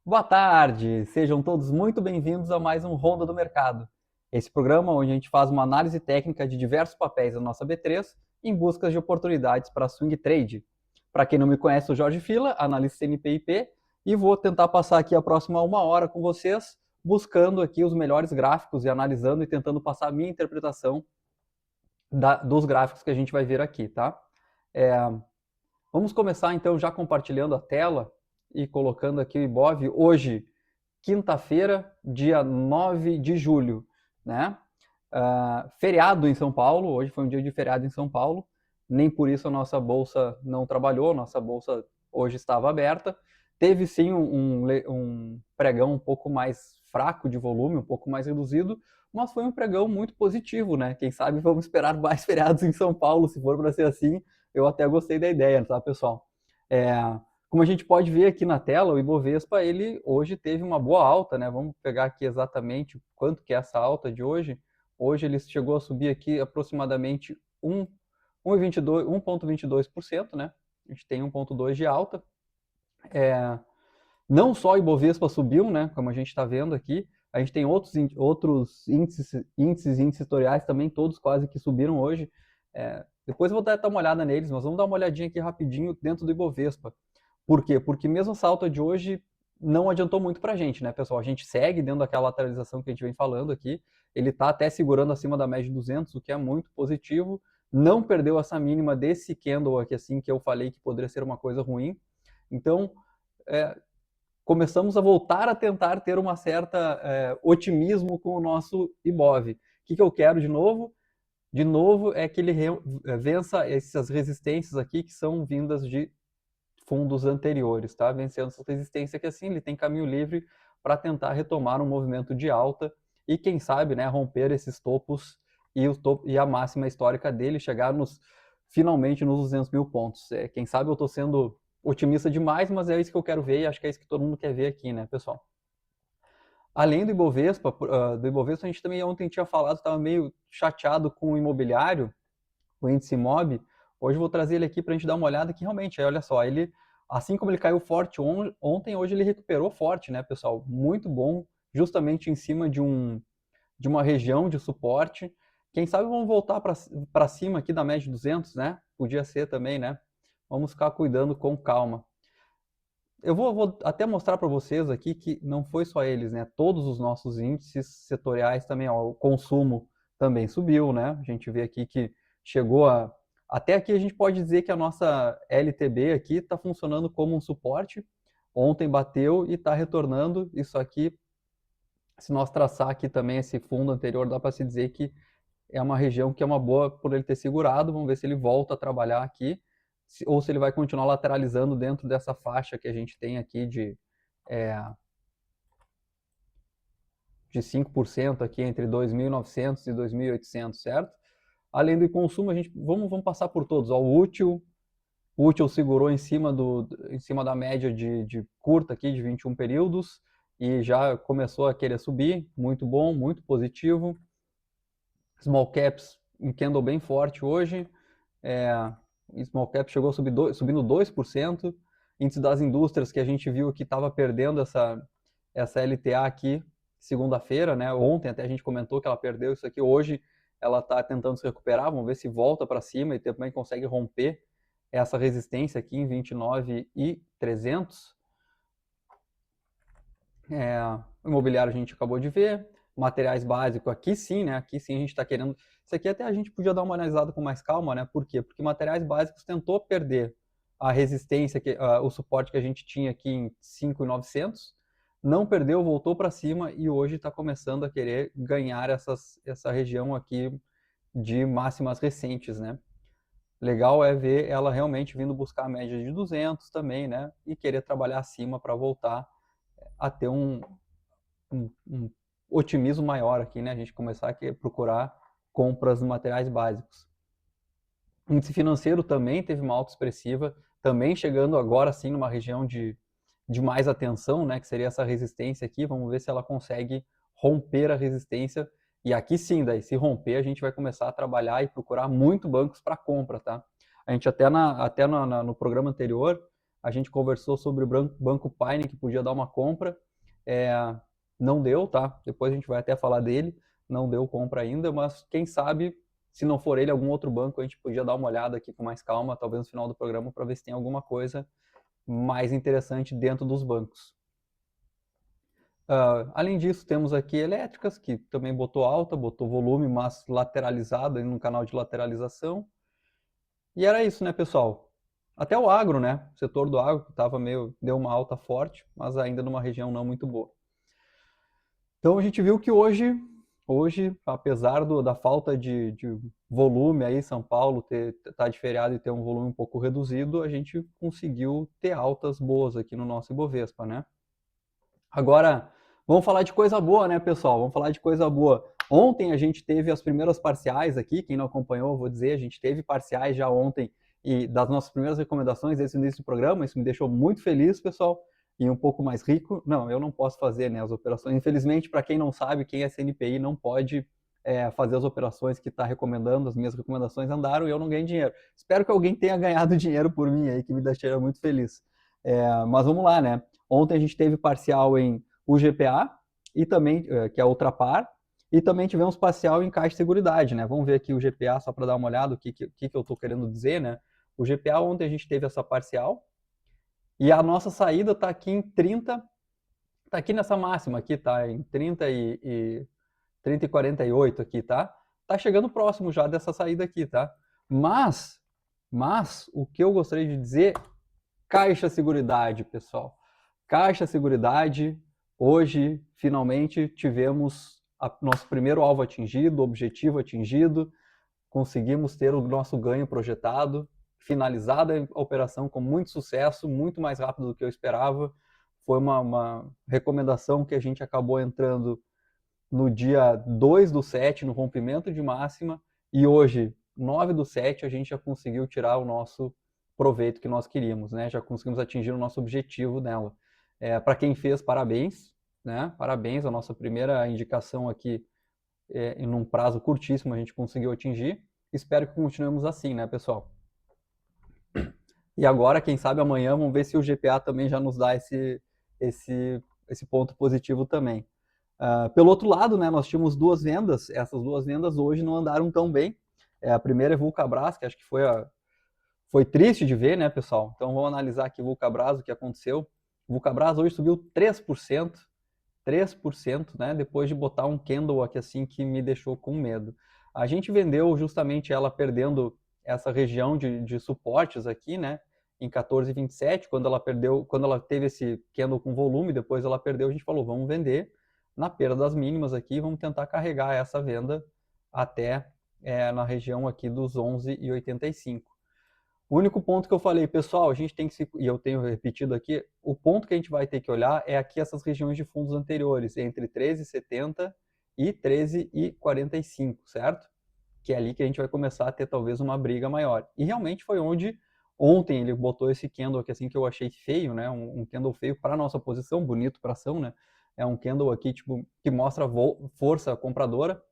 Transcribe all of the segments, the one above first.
Boa tarde, sejam todos muito bem-vindos a mais um Ronda do Mercado. Esse programa onde a gente faz uma análise técnica de diversos papéis da nossa B3 em busca de oportunidades para swing trade. Para quem não me conhece, eu sou Jorge Fila, analista CNPIP, e vou tentar passar aqui a próxima uma hora com vocês, buscando aqui os melhores gráficos e analisando e tentando passar a minha interpretação dos gráficos que a gente vai ver aqui, tá? Vamos começar então já compartilhando a tela e colocando aqui o Ibov hoje, quinta-feira, dia 9 de julho, né? Feriado em São Paulo, hoje foi um dia de feriado em São Paulo, nem por isso a nossa bolsa não trabalhou, nossa bolsa hoje estava aberta. Teve sim um pregão um pouco mais fraco de volume, um pouco mais reduzido, mas foi um pregão muito positivo, né? Quem sabe vamos esperar mais feriados em São Paulo, se for para ser assim, eu até gostei da ideia, tá, pessoal? Como a gente pode ver aqui na tela, o Ibovespa, ele hoje teve uma boa alta, né? Vamos pegar aqui exatamente quanto que é essa alta de hoje. Hoje ele chegou a subir aqui aproximadamente 1,22%, né? A gente tem 1,2% de alta. Não só o Ibovespa subiu, né? Como a gente está vendo aqui, a gente tem outros índices setoriais também, todos quase que subiram hoje. Depois eu vou dar uma olhada neles, mas vamos dar uma olhadinha aqui rapidinho dentro do Ibovespa. Por quê? Porque mesmo essa alta de hoje não adiantou muito para a gente, né, pessoal? A gente segue dentro daquela lateralização que a gente vem falando aqui. Ele está até segurando acima da média de 200, o que é muito positivo. Não perdeu essa mínima desse candle aqui, assim, que eu falei que poderia ser uma coisa ruim. Então, começamos a voltar a tentar ter uma certa otimismo com o nosso Ibov. O que eu quero de novo? De novo é que ele vença essas resistências aqui que são vindas de fundos anteriores, tá? Vencendo essa resistência que assim ele tem caminho livre para tentar retomar um movimento de alta e quem sabe, né, romper esses topos e a máxima histórica dele, chegar finalmente nos 200 mil pontos. Quem sabe eu estou sendo otimista demais, mas é isso que eu quero ver e acho que é isso que todo mundo quer ver aqui, né, pessoal? Além do Ibovespa, a gente também ontem tinha falado, estava meio chateado com o imobiliário, o índice MOB. Hoje eu vou trazer ele aqui para a gente dar uma olhada que realmente, olha só, ele, assim como ele caiu forte ontem, hoje ele recuperou forte, né, pessoal? Muito bom, justamente em cima de uma região de suporte. Quem sabe vamos voltar para cima aqui da média de 200, né? Podia ser também, né? Vamos ficar cuidando com calma. Eu vou até mostrar para vocês aqui que não foi só eles, né? Todos os nossos índices setoriais também, ó, o consumo também subiu, né? A gente vê aqui que chegou a... Até aqui a gente pode dizer que a nossa LTB aqui está funcionando como um suporte. Ontem bateu e está retornando. Isso aqui, se nós traçar aqui também esse fundo anterior, dá para se dizer que é uma região que é uma boa por ele ter segurado. Vamos ver se ele volta a trabalhar aqui ou se ele vai continuar lateralizando dentro dessa faixa que a gente tem aqui de 5% aqui entre 2.900 e 2.800, certo? Além do consumo, vamos passar por todos. Ó, o útil segurou em cima da média de curta aqui, de 21 períodos, e já começou a querer subir. Muito bom, muito positivo. Small caps, um candle bem forte hoje. Small cap chegou a subindo 2%. Índice das indústrias que a gente viu que estava perdendo essa LTA aqui segunda-feira, né? Ontem até a gente comentou que ela perdeu isso aqui. Hoje ela está tentando se recuperar. Vamos ver se volta para cima e também consegue romper essa resistência aqui em 29.300. O imobiliário a gente acabou de ver. Materiais básicos, aqui sim, né? Aqui sim a gente está querendo... Isso aqui até a gente podia dar uma analisada com mais calma, né? Por quê? Porque materiais básicos tentou perder a resistência, o suporte que a gente tinha aqui em 5.900, não perdeu, voltou para cima e hoje está começando a querer ganhar essa região aqui de máximas recentes, né? Legal é ver ela realmente vindo buscar a média de 200 também, né? E querer trabalhar acima para voltar a ter um otimismo maior aqui, né? A gente começar a procurar compras de materiais básicos. O índice financeiro também teve uma alta expressiva, também chegando agora sim numa região de mais atenção, né? Que seria essa resistência aqui. Vamos ver se ela consegue romper a resistência. E aqui sim, daí, se romper, a gente vai começar a trabalhar e procurar muito bancos para compra, tá? A gente até no programa anterior, A gente conversou sobre o Banco Pine, que podia dar uma compra. Não deu, tá? Depois a gente vai até falar dele. Não deu compra ainda, mas quem sabe, se não for ele, algum outro banco, a gente podia dar uma olhada aqui com mais calma, talvez no final do programa, para ver se tem alguma coisa mais interessante dentro dos bancos. Além disso, temos aqui elétricas, que também botou alta, botou volume, mas lateralizado, no canal de lateralização. E era isso, né, pessoal? Até o agro, né? O setor do agro, que estava deu uma alta forte, mas ainda numa região não muito boa. Então a gente viu que hoje apesar da falta de volume aí, São Paulo tá de feriado e ter um volume um pouco reduzido, a gente conseguiu ter altas boas aqui no nosso Ibovespa, né? Agora, vamos falar de coisa boa, né, pessoal? Vamos falar de coisa boa. Ontem a gente teve as primeiras parciais aqui, quem não acompanhou, eu vou dizer, a gente teve parciais já ontem e das nossas primeiras recomendações desse início do programa, isso me deixou muito feliz, pessoal, e um pouco mais rico. Não, eu não posso fazer, né, as operações. Infelizmente, para quem não sabe, quem é CNPI não pode fazer as operações que está recomendando, as minhas recomendações andaram e eu não ganhei dinheiro. Espero que alguém tenha ganhado dinheiro por mim aí, que me deixaria muito feliz. Mas vamos lá, né? Ontem a gente teve parcial em UGPA, e também, que é a Ultrapar, e também tivemos parcial em Caixa de Seguridade, né? Vamos ver aqui o GPA só para dar uma olhada, o que eu estou querendo dizer, né? O GPA ontem a gente teve essa parcial, e a nossa saída está aqui em 30, está aqui nessa máxima aqui, tá? Em 30 e 48 aqui, tá? Tá chegando próximo já dessa saída aqui, tá? Mas o que eu gostaria de dizer, Caixa Seguridade, pessoal. Caixa Seguridade, hoje, finalmente, tivemos nosso primeiro alvo atingido, objetivo atingido, conseguimos ter o nosso ganho projetado, finalizada a operação com muito sucesso, muito mais rápido do que eu esperava. Foi uma recomendação que a gente acabou entrando no dia 2/7, no rompimento de máxima, e hoje, 9/7, a gente já conseguiu tirar o nosso proveito que nós queríamos, né? Já conseguimos atingir o nosso objetivo nela. Para quem fez, parabéns, né? Parabéns, a nossa primeira indicação aqui, em um prazo curtíssimo, a gente conseguiu atingir. Espero que continuemos assim, né, pessoal? E agora, quem sabe amanhã, vamos ver se o GPA também já nos dá esse ponto positivo também. Pelo outro lado, né, nós tínhamos duas vendas, essas duas vendas hoje não andaram tão bem. A primeira é Vulcabras, que acho que foi triste de ver, né, pessoal? Então vamos analisar aqui Vulcabras, o que aconteceu. Vulcabras hoje subiu 3%, né, depois de botar um candle aqui assim que me deixou com medo. A gente vendeu justamente ela perdendo essa região de suportes aqui, né, em 14,27, quando ela teve esse candle com volume, depois ela perdeu, a gente falou, vamos vender na perda das mínimas aqui, vamos tentar carregar essa venda até na região aqui dos 11,85. O único ponto que eu falei, pessoal, a gente tem que e eu tenho repetido aqui, o ponto que a gente vai ter que olhar é aqui essas regiões de fundos anteriores, entre 13,70 e 13,45, certo? Que é ali que a gente vai começar a ter talvez uma briga maior. E realmente foi onde ontem ele botou esse candle aqui assim que eu achei feio, né? Um candle feio para nossa posição, bonito para ação, né? É um candle aqui tipo que mostra força compradora.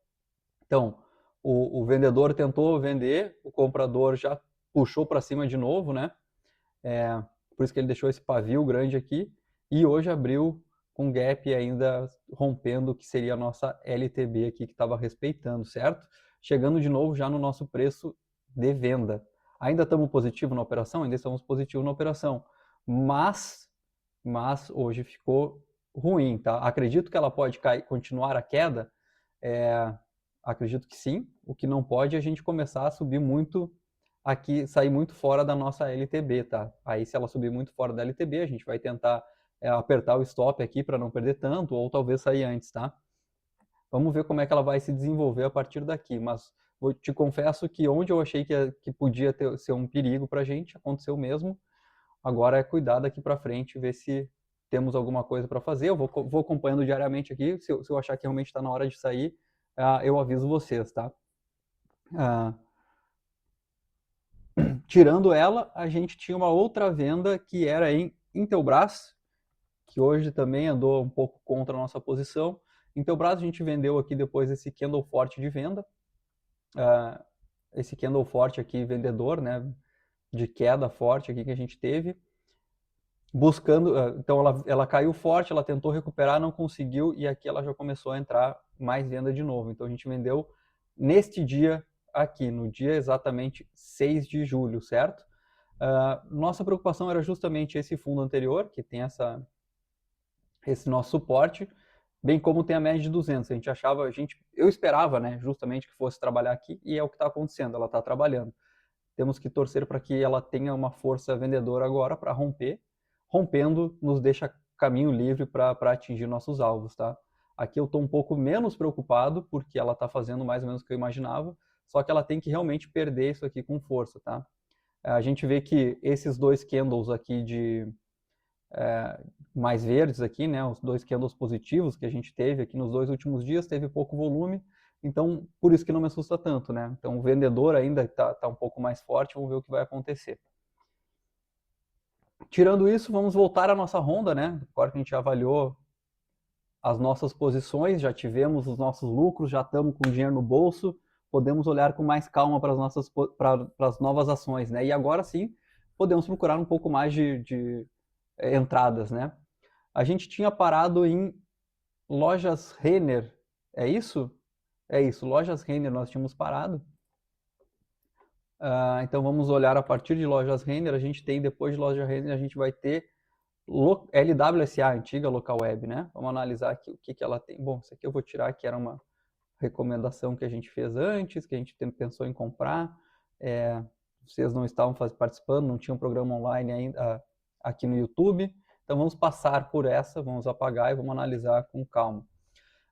Então, o vendedor tentou vender, o comprador já puxou para cima de novo, né? Por isso que ele deixou esse pavio grande aqui, e hoje abriu com gap ainda rompendo o que seria a nossa LTB aqui, que estava respeitando, certo? Chegando de novo já no nosso preço de venda. Ainda estamos positivo na operação? Ainda estamos positivo na operação, mas hoje ficou ruim, tá? Acredito que ela pode continuar a queda, acredito que sim. O que não pode é a gente começar a subir muito aqui, sair muito fora da nossa LTB, tá? Aí se ela subir muito fora da LTB, a gente vai tentar apertar o stop aqui para não perder tanto, ou talvez sair antes, tá? Vamos ver como é que ela vai se desenvolver a partir daqui, mas eu te confesso que onde eu achei que podia ser um perigo para a gente, aconteceu mesmo. Agora é cuidar daqui para frente, ver se temos alguma coisa para fazer. Eu vou acompanhando diariamente aqui, se eu achar que realmente está na hora de sair, eu aviso vocês, tá? Tirando ela, a gente tinha uma outra venda que era em Intelbras, que hoje também andou um pouco contra a nossa posição. Intelbras a gente vendeu aqui depois esse candle forte de venda, esse candle forte aqui vendedor, né, de queda forte aqui que a gente teve. buscando, então ela caiu forte, ela tentou recuperar, não conseguiu, e aqui ela já começou a entrar mais venda de novo. Então a gente vendeu neste dia aqui, no dia exatamente 6 de julho, certo? Nossa preocupação era justamente esse fundo anterior, que tem esse nosso suporte, bem como tem a média de 200. A gente achava, eu esperava, né, justamente que fosse trabalhar aqui, e é o que está acontecendo, ela está trabalhando. Temos que torcer para que ela tenha uma força vendedora agora para romper. Rompendo, nos deixa caminho livre para atingir nossos alvos, tá? Aqui eu estou um pouco menos preocupado, porque ela está fazendo mais ou menos o que eu imaginava, só que ela tem que realmente perder isso aqui com força, tá? A gente vê que esses dois candles aqui mais verdes aqui, né, os dois candles positivos que a gente teve aqui nos 2 últimos dias, teve pouco volume, então por isso que não me assusta tanto, né? Então o vendedor ainda está um pouco mais forte, vamos ver o que vai acontecer. Tirando isso, vamos voltar à nossa ronda, né? Agora que a gente já avaliou as nossas posições, já tivemos os nossos lucros, já estamos com dinheiro no bolso, podemos olhar com mais calma para as novas ações, né? E agora sim, podemos procurar um pouco mais de entradas, né? A gente tinha parado em Lojas Renner, é isso? É isso, Lojas Renner nós tínhamos parado. Então vamos olhar a partir de Lojas Renner, a gente tem, depois de Lojas Renner, a gente vai ter LWSA, antiga Local Web, né? Vamos analisar aqui o que ela tem. Bom, isso aqui eu vou tirar, que era uma recomendação que a gente fez antes, que a gente pensou em comprar. Vocês não estavam participando, não tinha um programa online ainda aqui no YouTube. Então vamos passar por essa, vamos apagar e vamos analisar com calma.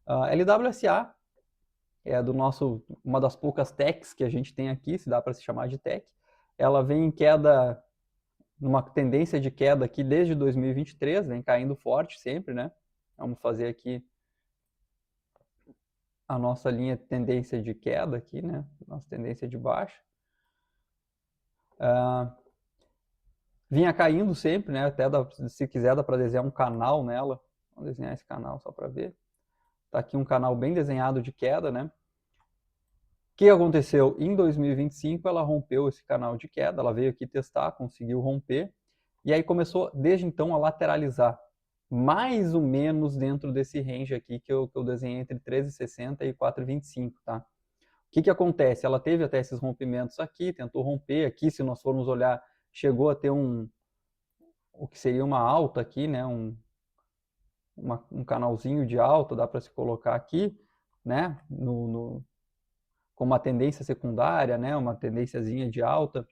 LWSA é uma das poucas techs que a gente tem aqui, se dá para se chamar de tech. Ela vem em queda, numa tendência de queda aqui desde 2023, vem caindo forte sempre, né? Vamos fazer aqui a nossa linha de tendência de queda aqui, né? Nossa tendência de baixa. Vinha caindo sempre, né? Até se quiser dá para desenhar um canal nela. Vamos desenhar esse canal só para ver. Tá aqui um canal bem desenhado de queda, né? O que aconteceu? Em 2025 ela rompeu esse canal de queda, ela veio aqui testar, conseguiu romper, e aí começou desde então a lateralizar, mais ou menos dentro desse range aqui que eu desenhei entre 13,60 e 4,25, tá? O que acontece? Ela teve até esses rompimentos aqui, tentou romper aqui, se nós formos olhar, chegou a ter o que seria uma alta aqui, né? Um canalzinho de alta, dá para se colocar aqui, né? Com uma tendência secundária, né? Uma tendênciazinha de alta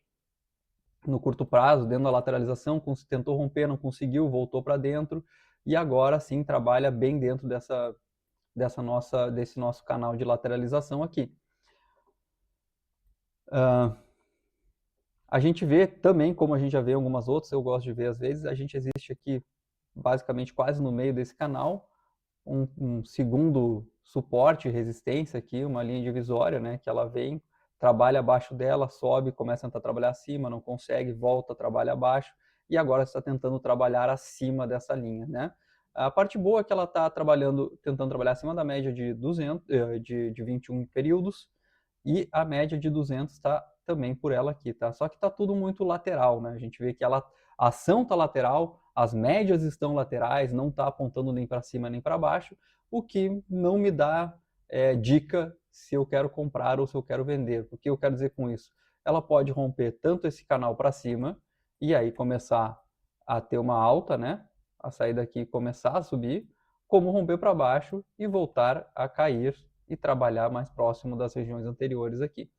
no curto prazo, dentro da lateralização, tentou romper, não conseguiu, voltou para dentro, e agora sim trabalha bem dentro desse nosso canal de lateralização aqui. A gente vê também, como a gente já vê em algumas outras, eu gosto de ver às vezes, a gente existe aqui basicamente quase no meio desse canal, um segundo suporte, resistência aqui, uma linha divisória, né, que ela vem, trabalha abaixo dela, sobe, começa a tentar trabalhar acima, não consegue, volta, trabalha abaixo, e agora está tentando trabalhar acima dessa linha, né. A parte boa é que ela está tentando trabalhar acima da média de 200, de 21 períodos, e a média de 200 está também por ela aqui, tá? Só que está tudo muito lateral, né? A gente vê que a ação está lateral, as médias estão laterais, não está apontando nem para cima nem para baixo, o que não me dá dica se eu quero comprar ou se eu quero vender. O que eu quero dizer com isso? Ela pode romper tanto esse canal para cima e aí começar a ter uma alta, né? A sair daqui e começar a subir, como romper para baixo e voltar a cair e trabalhar mais próximo das regiões anteriores aqui.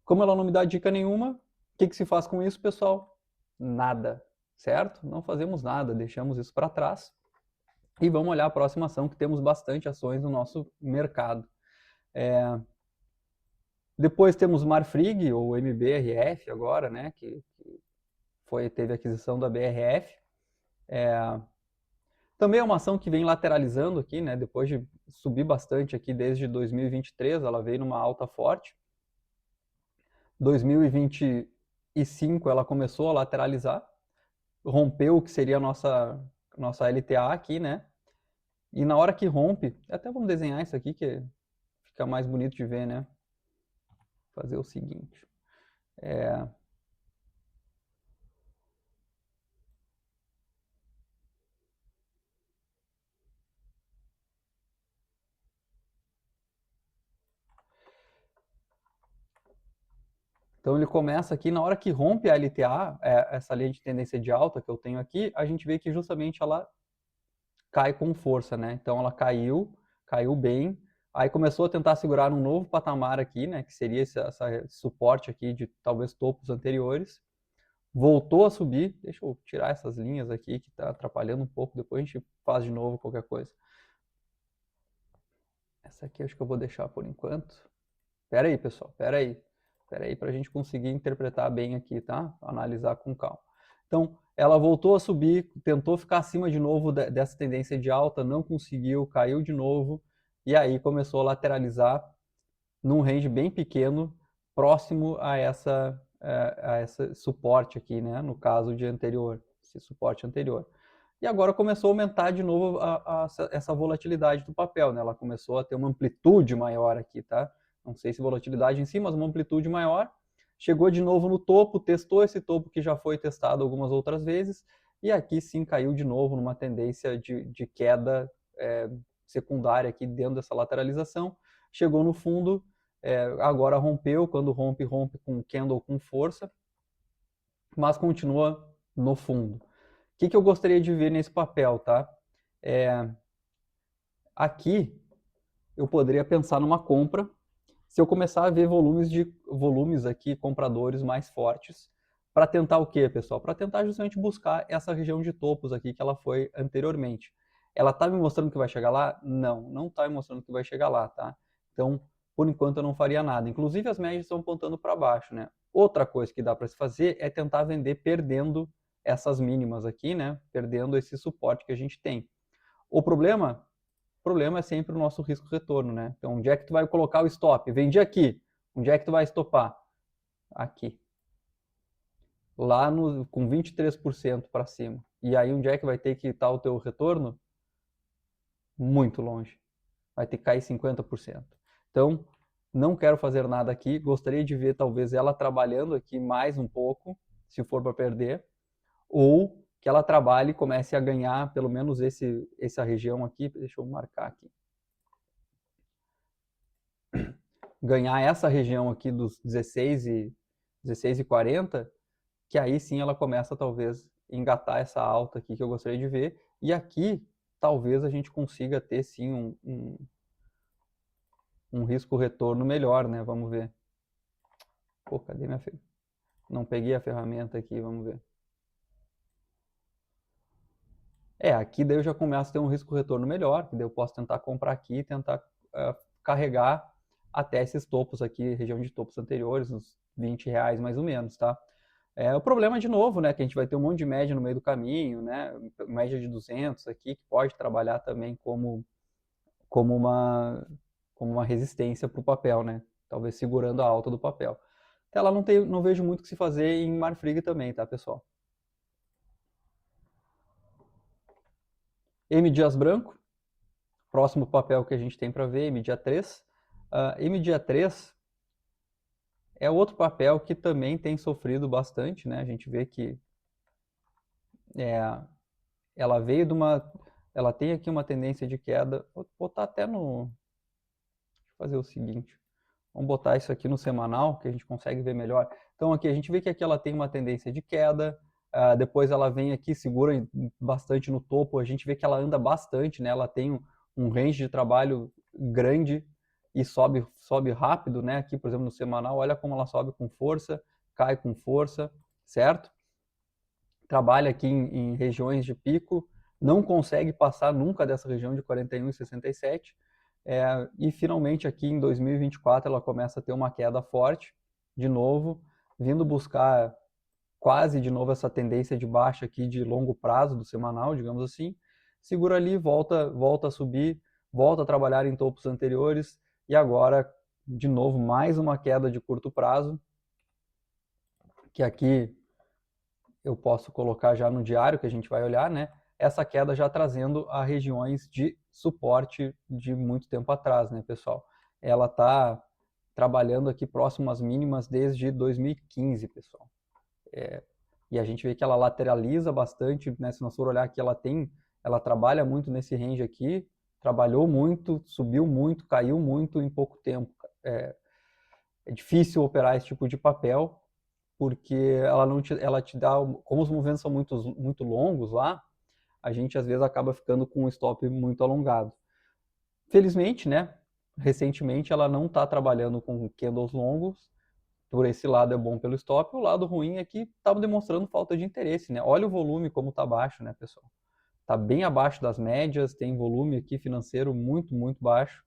Como ela não me dá dica nenhuma, o que se faz com isso, pessoal? Nada, certo? Não fazemos nada, deixamos isso para trás e vamos olhar a próxima ação, que temos bastante ações no nosso mercado. Depois temos Marfrig, ou MBRF agora, né, que teve a aquisição da BRF. Também é uma ação que vem lateralizando aqui, né, depois de subir bastante aqui desde 2023, ela veio numa alta forte. 2025 ela começou a lateralizar, rompeu o que seria a nossa LTA aqui, né? E na hora que rompe, até vamos desenhar isso aqui que fica mais bonito de ver, né? Fazer o seguinte. Então ele começa aqui, na hora que rompe a LTA, essa linha de tendência de alta que eu tenho aqui, a gente vê que justamente ela cai com força, né? Então ela caiu bem, aí começou a tentar segurar num novo patamar aqui, né? Que seria esse suporte aqui de talvez topos anteriores. Voltou a subir, deixa eu tirar essas linhas aqui que está atrapalhando um pouco, depois a gente faz de novo qualquer coisa. Essa aqui eu acho que eu vou deixar por enquanto. Pera aí, pessoal, pera aí para a gente conseguir interpretar bem aqui, tá? Analisar com calma. Então, ela voltou a subir, tentou ficar acima de novo dessa tendência de alta, não conseguiu, caiu de novo, e aí começou a lateralizar num range bem pequeno, próximo a esse suporte aqui, né? No caso de anterior, esse suporte anterior. E agora começou a aumentar de novo essa volatilidade do papel, né? Ela começou a ter uma amplitude maior aqui, tá? Não sei se volatilidade em si, mas uma amplitude maior. Chegou de novo no topo, testou esse topo que já foi testado algumas outras vezes, e aqui sim caiu de novo numa tendência de queda secundária aqui dentro dessa lateralização. Chegou no fundo, agora rompeu, quando rompe, rompe com candle com força, mas continua no fundo. O que eu gostaria de ver nesse papel, tá? Aqui eu poderia pensar numa compra se eu começar a ver volumes aqui, compradores mais fortes, para tentar o quê, pessoal? Para tentar justamente buscar essa região de topos aqui que ela foi anteriormente. Ela está me mostrando que vai chegar lá? Não, não está me mostrando que vai chegar lá, tá? Então, por enquanto eu não faria nada. Inclusive as médias estão apontando para baixo, né? Outra coisa que dá para se fazer é tentar vender perdendo essas mínimas aqui, né? Perdendo esse suporte que a gente tem. O problema é sempre o nosso risco-retorno, né? Então, onde é que tu vai colocar o stop? Vendi aqui. Onde é que tu vai estopar? Aqui. Lá com 23% para cima. E aí, onde é que vai ter que estar o teu retorno? Muito longe. Vai ter que cair 50%. Então, não quero fazer nada aqui. Gostaria de ver, talvez, ela trabalhando aqui mais um pouco, se for para perder. Ou que ela trabalhe e comece a ganhar pelo menos essa região aqui. Deixa eu marcar aqui. Ganhar essa região aqui dos 16,40, que aí sim ela começa talvez engatar essa alta aqui que eu gostaria de ver. E aqui talvez a gente consiga ter sim um risco-retorno melhor, né? Vamos ver. Pô, cadê minha ferramenta? Não peguei a ferramenta aqui, vamos ver. Aqui daí eu já começo a ter um risco-retorno melhor, que daí eu posso tentar comprar aqui e tentar carregar até esses topos aqui, região de topos anteriores, uns R$20 mais ou menos, tá? O problema, de novo, né, que a gente vai ter um monte de média no meio do caminho, né, média de 200 aqui, que pode trabalhar também como uma resistência para o papel, né, talvez segurando a alta do papel. Até lá não vejo muito o que se fazer em Marfrig também, tá, pessoal? M Dias Branco, próximo papel que a gente tem para ver, MDA3. MDA3 é outro papel que também tem sofrido bastante, né? A gente vê que ela veio de ela tem aqui uma tendência de queda. Vou botar até no... Deixa eu fazer o seguinte. Vamos botar isso aqui no semanal, que a gente consegue ver melhor. Então aqui a gente vê que aqui ela tem uma tendência de queda, depois ela vem aqui, segura bastante no topo, a gente vê que ela anda bastante, né? Ela tem um range de trabalho grande e sobe rápido, né? Aqui, por exemplo, no semanal, olha como ela sobe com força, cai com força, certo? Trabalha aqui em regiões de pico, não consegue passar nunca dessa região de 41,67, e finalmente aqui em 2024 ela começa a ter uma queda forte, de novo, vindo buscar quase de novo essa tendência de baixa aqui de longo prazo do semanal, digamos assim, segura ali, volta a subir, volta a trabalhar em topos anteriores e agora de novo mais uma queda de curto prazo, que aqui eu posso colocar já no diário que a gente vai olhar, né? Essa queda já trazendo a regiões de suporte de muito tempo atrás, né, pessoal? Ela está trabalhando aqui próximo às mínimas desde 2015, pessoal. E a gente vê que ela lateraliza bastante, né? Se nós for olhar aqui, ela trabalha muito nesse range aqui, trabalhou muito, subiu muito, caiu muito em pouco tempo. É difícil operar esse tipo de papel, porque ela te dá, como os movimentos são muito longos lá, a gente às vezes acaba ficando com um stop muito alongado. Felizmente, né, recentemente ela não está trabalhando com candles longos, por esse lado é bom pelo stop, o lado ruim é que está demonstrando falta de interesse, né? Olha o volume como está baixo, né, pessoal? Está bem abaixo das médias, tem volume aqui financeiro muito baixo,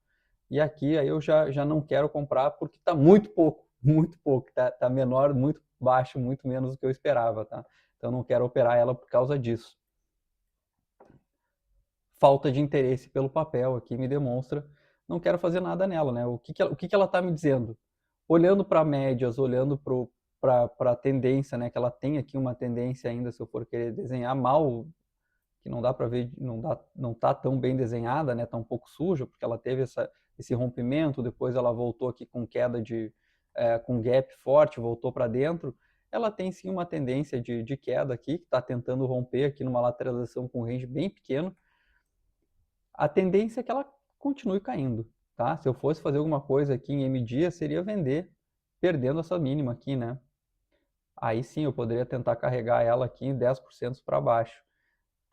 e aqui aí eu já não quero comprar porque está muito pouco, tá menor, muito baixo, muito menos do que eu esperava, tá? Então não quero operar ela por causa disso. Falta de interesse pelo papel aqui me demonstra, não quero fazer nada nela, né? O que ela está me dizendo? Olhando para médias, olhando para a tendência, né? Que ela tem aqui uma tendência ainda, se eu for querer desenhar mal, que não dá para ver, não tá tão bem desenhada, né? Tá um pouco suja, porque ela teve esse rompimento, depois ela voltou aqui com queda com gap forte, voltou para dentro. Ela tem sim uma tendência de queda aqui, que está tentando romper aqui numa lateralização com range bem pequeno. A tendência é que ela continue caindo, tá? Se eu fosse fazer alguma coisa aqui em M dia, seria vender, perdendo essa mínima aqui, né? Aí sim eu poderia tentar carregar ela aqui em 10% para baixo.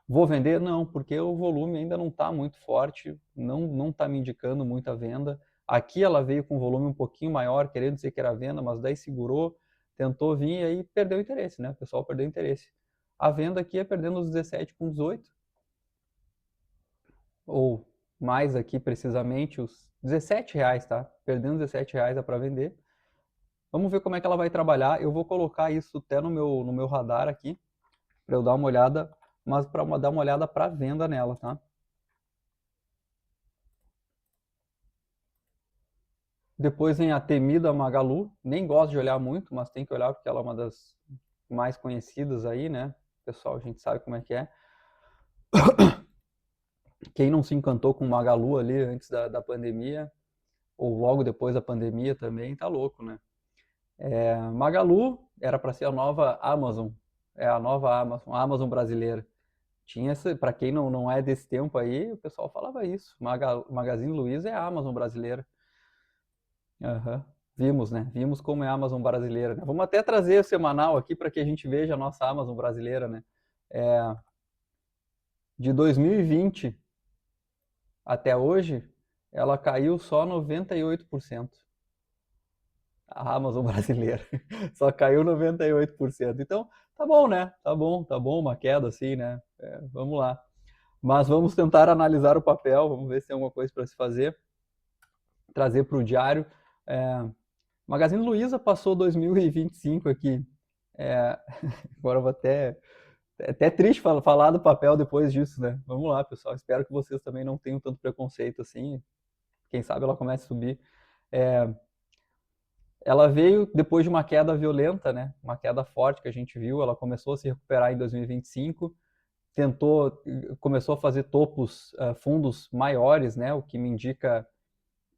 Vou vender? Não, porque o volume ainda não está muito forte, não está me indicando muita venda. Aqui ela veio com um volume um pouquinho maior, querendo dizer que era venda, mas daí segurou, tentou vir e aí perdeu interesse, né? O pessoal perdeu interesse. A venda aqui é perdendo os 17,18, ou mais aqui precisamente, os R$17, tá? Perdendo R$17 é para vender. Vamos ver como é que ela vai trabalhar. Eu vou colocar isso até no meu radar aqui, para eu dar uma olhada, mas para dar uma olhada para venda nela, tá? Depois vem a temida Magalu, nem gosto de olhar muito, mas tem que olhar porque ela é uma das mais conhecidas aí, né? Pessoal, a gente sabe como é que é. Quem não se encantou com Magalu ali antes da pandemia, ou logo depois da pandemia também, tá louco, né? Magalu era para ser a nova Amazon, é a nova Amazon, a Amazon brasileira. Tinha para quem não é desse tempo aí, o pessoal falava isso. Magazine Luiza é a Amazon brasileira. Uhum. Vimos, né? Vimos como é a Amazon brasileira, né? Vamos até trazer o semanal aqui para que a gente veja a nossa Amazon brasileira, né? De 2020 até hoje, ela caiu só 98%. A Amazon brasileira. Só caiu 98%. Então, tá bom, né? Tá bom, uma queda assim, né? Vamos lá. Mas vamos tentar analisar o papel, vamos ver se tem alguma coisa para se fazer. Trazer para o diário. Magazine Luiza passou 2025 aqui. Agora eu vou até triste falar do papel depois disso, né? Vamos lá, pessoal. Espero que vocês também não tenham tanto preconceito assim. Quem sabe ela comece a subir. Ela veio depois de uma queda violenta, né? Uma queda forte que a gente viu. Ela começou a se recuperar em 2025, começou a fazer topos, fundos maiores, né? O que me indica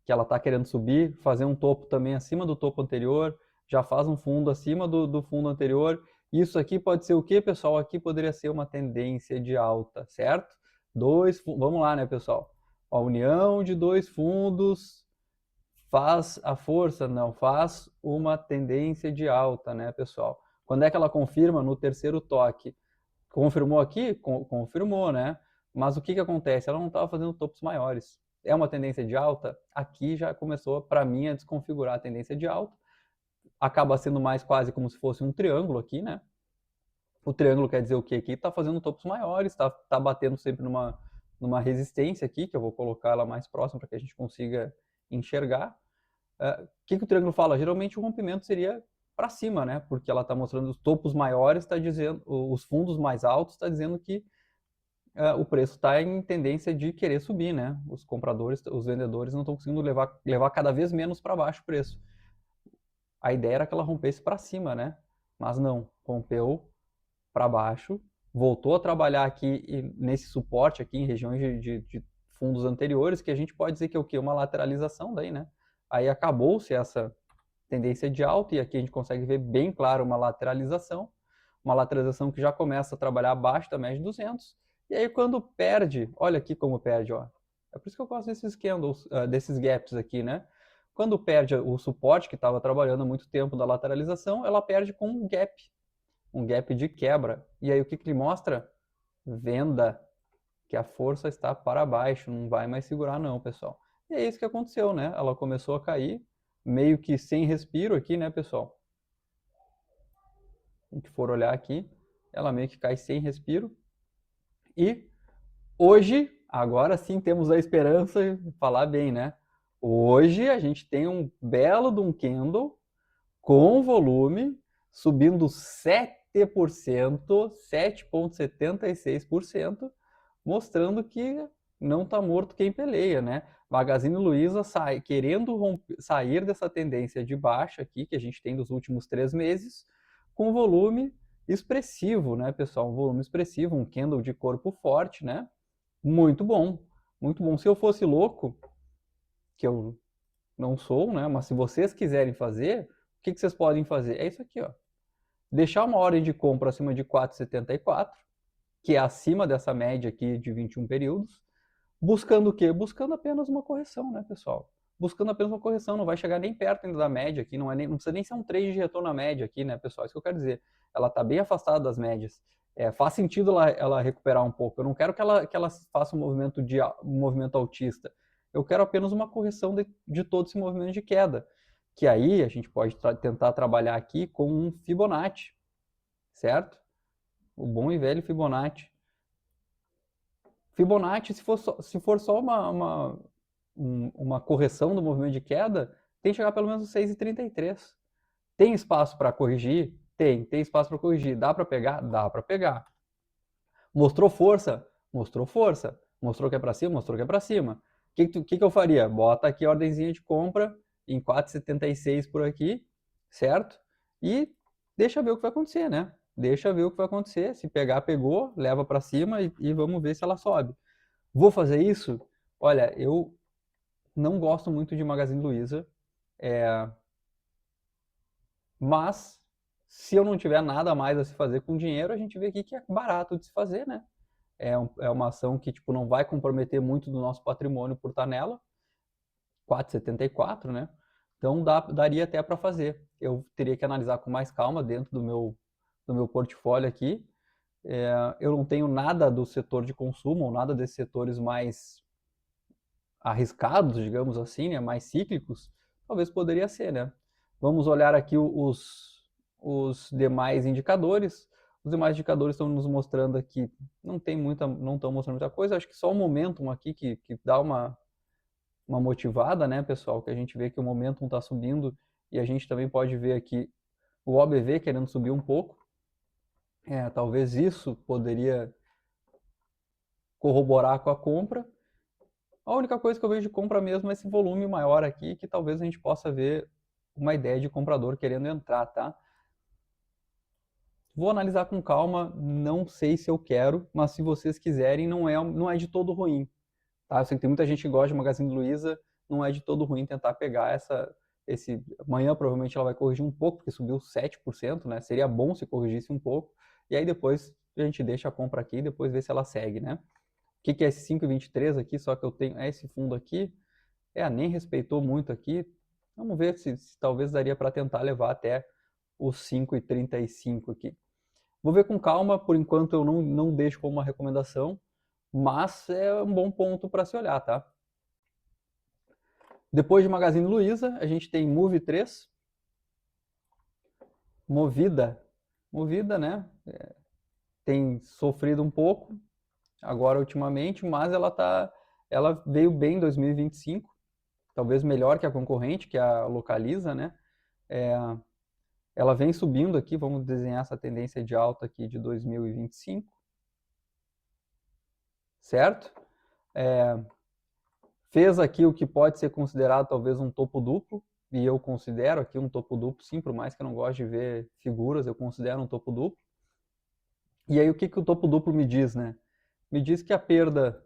que ela está querendo subir, fazer um topo também acima do topo anterior, já faz um fundo acima do fundo anterior. Isso aqui pode ser o que, pessoal? Aqui poderia ser uma tendência de alta, certo? Vamos lá, né, pessoal? A união de dois fundos faz a força, não, faz uma tendência de alta, né, pessoal? Quando é que ela confirma? No terceiro toque. Confirmou aqui? Confirmou, né? Mas o que acontece? Ela não estava fazendo topos maiores. É uma tendência de alta? Aqui já começou, para mim, a desconfigurar a tendência de alta. Acaba sendo mais quase como se fosse um triângulo aqui, né? O triângulo quer dizer o que aqui? Está fazendo topos maiores, tá batendo sempre numa resistência aqui, que eu vou colocar ela mais próxima para que a gente consiga enxergar. O que o triângulo fala? Geralmente o rompimento seria para cima, né? Porque ela está mostrando os topos maiores, está dizendo, os fundos mais altos, está dizendo que o preço está em tendência de querer subir, né? Os compradores, os vendedores não estão conseguindo levar cada vez menos para baixo o preço. A ideia era que ela rompesse para cima, né? Mas não, rompeu para baixo, voltou a trabalhar aqui nesse suporte aqui em regiões de fundos anteriores, que a gente pode dizer que é o quê? Uma lateralização daí, né? Aí acabou-se essa tendência de alta e aqui a gente consegue ver bem claro uma lateralização que já começa a trabalhar abaixo da média de 200. E aí quando perde, olha aqui como perde, ó. É por isso que eu gosto desses candles, desses gaps aqui, né? Quando perde o suporte que estava trabalhando há muito tempo da lateralização, ela perde com um gap de quebra. E aí o que ele mostra? Venda, que a força está para baixo, não vai mais segurar não, pessoal. E é isso que aconteceu, né? Ela começou a cair, meio que sem respiro aqui, né, pessoal? Se a gente for olhar aqui, ela meio que cai sem respiro. E hoje, agora sim temos a esperança de falar bem, né? Hoje a gente tem um belo de um candle com volume subindo 7%, 7,76%, mostrando que não está morto quem peleia, né? Magazine Luiza querendo sair dessa tendência de baixa aqui, que a gente tem dos últimos 3 meses, com volume expressivo, né, pessoal? Um volume expressivo, um candle de corpo forte, né? Muito bom, muito bom. Se eu fosse louco, que eu não sou, né? Mas se vocês quiserem fazer, o que vocês podem fazer? É isso aqui, ó. Deixar uma ordem de compra acima de 4,74, que é acima dessa média aqui de 21 períodos. Buscando o quê? Buscando apenas uma correção, né, pessoal? Buscando apenas uma correção, não vai chegar nem perto ainda da média aqui, não precisa nem ser um trade de retorno na média aqui, né, pessoal? Isso que eu quero dizer. Ela está bem afastada das médias. Faz sentido ela recuperar um pouco. Eu não quero que ela faça um movimento altista. Eu quero apenas uma correção de todo esse movimento de queda. Que aí a gente pode tentar trabalhar aqui com um Fibonacci, certo? O bom e velho Fibonacci. Fibonacci, se for só uma correção do movimento de queda, tem que chegar pelo menos 6,33. Tem espaço para corrigir? Tem espaço para corrigir. Dá para pegar? Dá para pegar. Mostrou força? Mostrou força. Mostrou que é para cima? Mostrou que é para cima. O que eu faria? Bota aqui a ordenzinha de compra em 4,76 por aqui, certo? E deixa ver o que vai acontecer, né? Deixa ver o que vai acontecer. Se pegar, pegou, leva para cima e vamos ver se ela sobe. Vou fazer isso? Olha, eu não gosto muito de Magazine Luiza, mas se eu não tiver nada mais a se fazer com dinheiro, a gente vê aqui que é barato de se fazer, né? É uma ação que tipo, não vai comprometer muito do nosso patrimônio por estar nela, 4,74, né? Então daria até para fazer. Eu teria que analisar com mais calma dentro do meu portfólio aqui. Eu não tenho nada do setor de consumo, ou nada desses setores mais arriscados, digamos assim, né, mais cíclicos, talvez poderia ser, né? Vamos olhar aqui os demais indicadores. Os demais indicadores estão nos mostrando aqui, não estão mostrando muita coisa, acho que só o momentum aqui que dá uma motivada, né, pessoal, que a gente vê que o momentum está subindo e a gente também pode ver aqui o OBV querendo subir um pouco. Talvez isso poderia corroborar com a compra. A única coisa que eu vejo de compra mesmo é esse volume maior aqui, que talvez a gente possa ver uma ideia de comprador querendo entrar, tá? Vou analisar com calma, não sei se eu quero, mas se vocês quiserem, não é de todo ruim, tá? Eu sei que tem muita gente que gosta de Magazine Luiza, não é de todo ruim tentar pegar amanhã provavelmente ela vai corrigir um pouco, porque subiu 7%, né? Seria bom se corrigisse um pouco, e aí depois a gente deixa a compra aqui e depois vê se ela segue, né? O que é esse 5,23 aqui? Só que eu tenho esse fundo aqui. Nem respeitou muito aqui. Vamos ver se talvez daria para tentar levar até os 5,35 aqui. Vou ver com calma, por enquanto eu não deixo como uma recomendação, mas é um bom ponto para se olhar, tá? Depois de Magazine Luiza, a gente tem Move 3, Movida, né? Tem sofrido um pouco agora ultimamente, mas ela veio bem em 2025, talvez melhor que a concorrente, que é a Localiza, né? Ela vem subindo aqui, vamos desenhar essa tendência de alta aqui de 2025, certo? Fez aqui o que pode ser considerado talvez um topo duplo, e eu considero aqui um topo duplo, sim, por mais que eu não goste de ver figuras, eu considero um topo duplo. E aí o que o topo duplo me diz, né? Me diz que a perda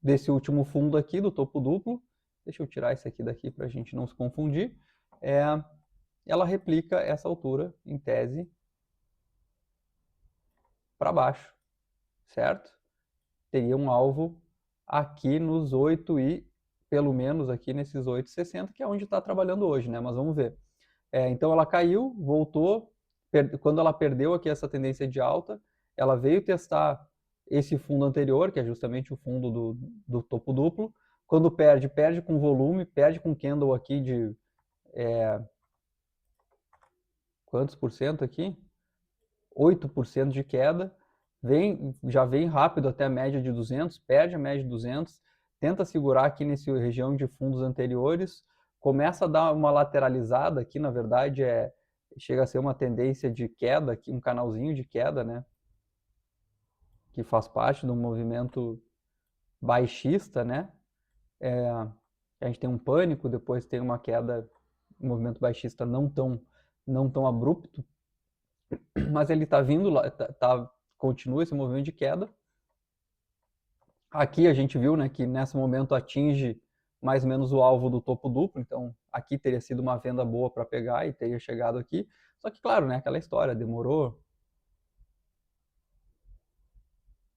desse último fundo aqui, do topo duplo, deixa eu tirar isso aqui daqui para a gente não se confundir, ela replica essa altura, em tese, para baixo, certo? Teria um alvo aqui nos 8,30, pelo menos aqui nesses 8,60, que é onde está trabalhando hoje, né? Mas vamos ver. Então ela caiu, voltou, quando ela perdeu aqui essa tendência de alta, ela veio testar esse fundo anterior, que é justamente o fundo do topo duplo. Quando perde, perde com volume, perde com candle aqui de... quantos por cento aqui? 8% de queda. Já vem rápido até a média de 200, perde a média de 200, tenta segurar aqui nessa região de fundos anteriores, começa a dar uma lateralizada aqui, na verdade chega a ser uma tendência de queda, aqui, um canalzinho de queda, né? Que faz parte do movimento baixista, né? A gente tem um pânico, depois tem uma queda, um movimento baixista não tão abrupto, mas ele está vindo lá, continua esse movimento de queda. Aqui a gente viu, né, que nesse momento atinge mais ou menos o alvo do topo duplo, então aqui teria sido uma venda boa para pegar e teria chegado aqui. Só que, claro, né, aquela história, demorou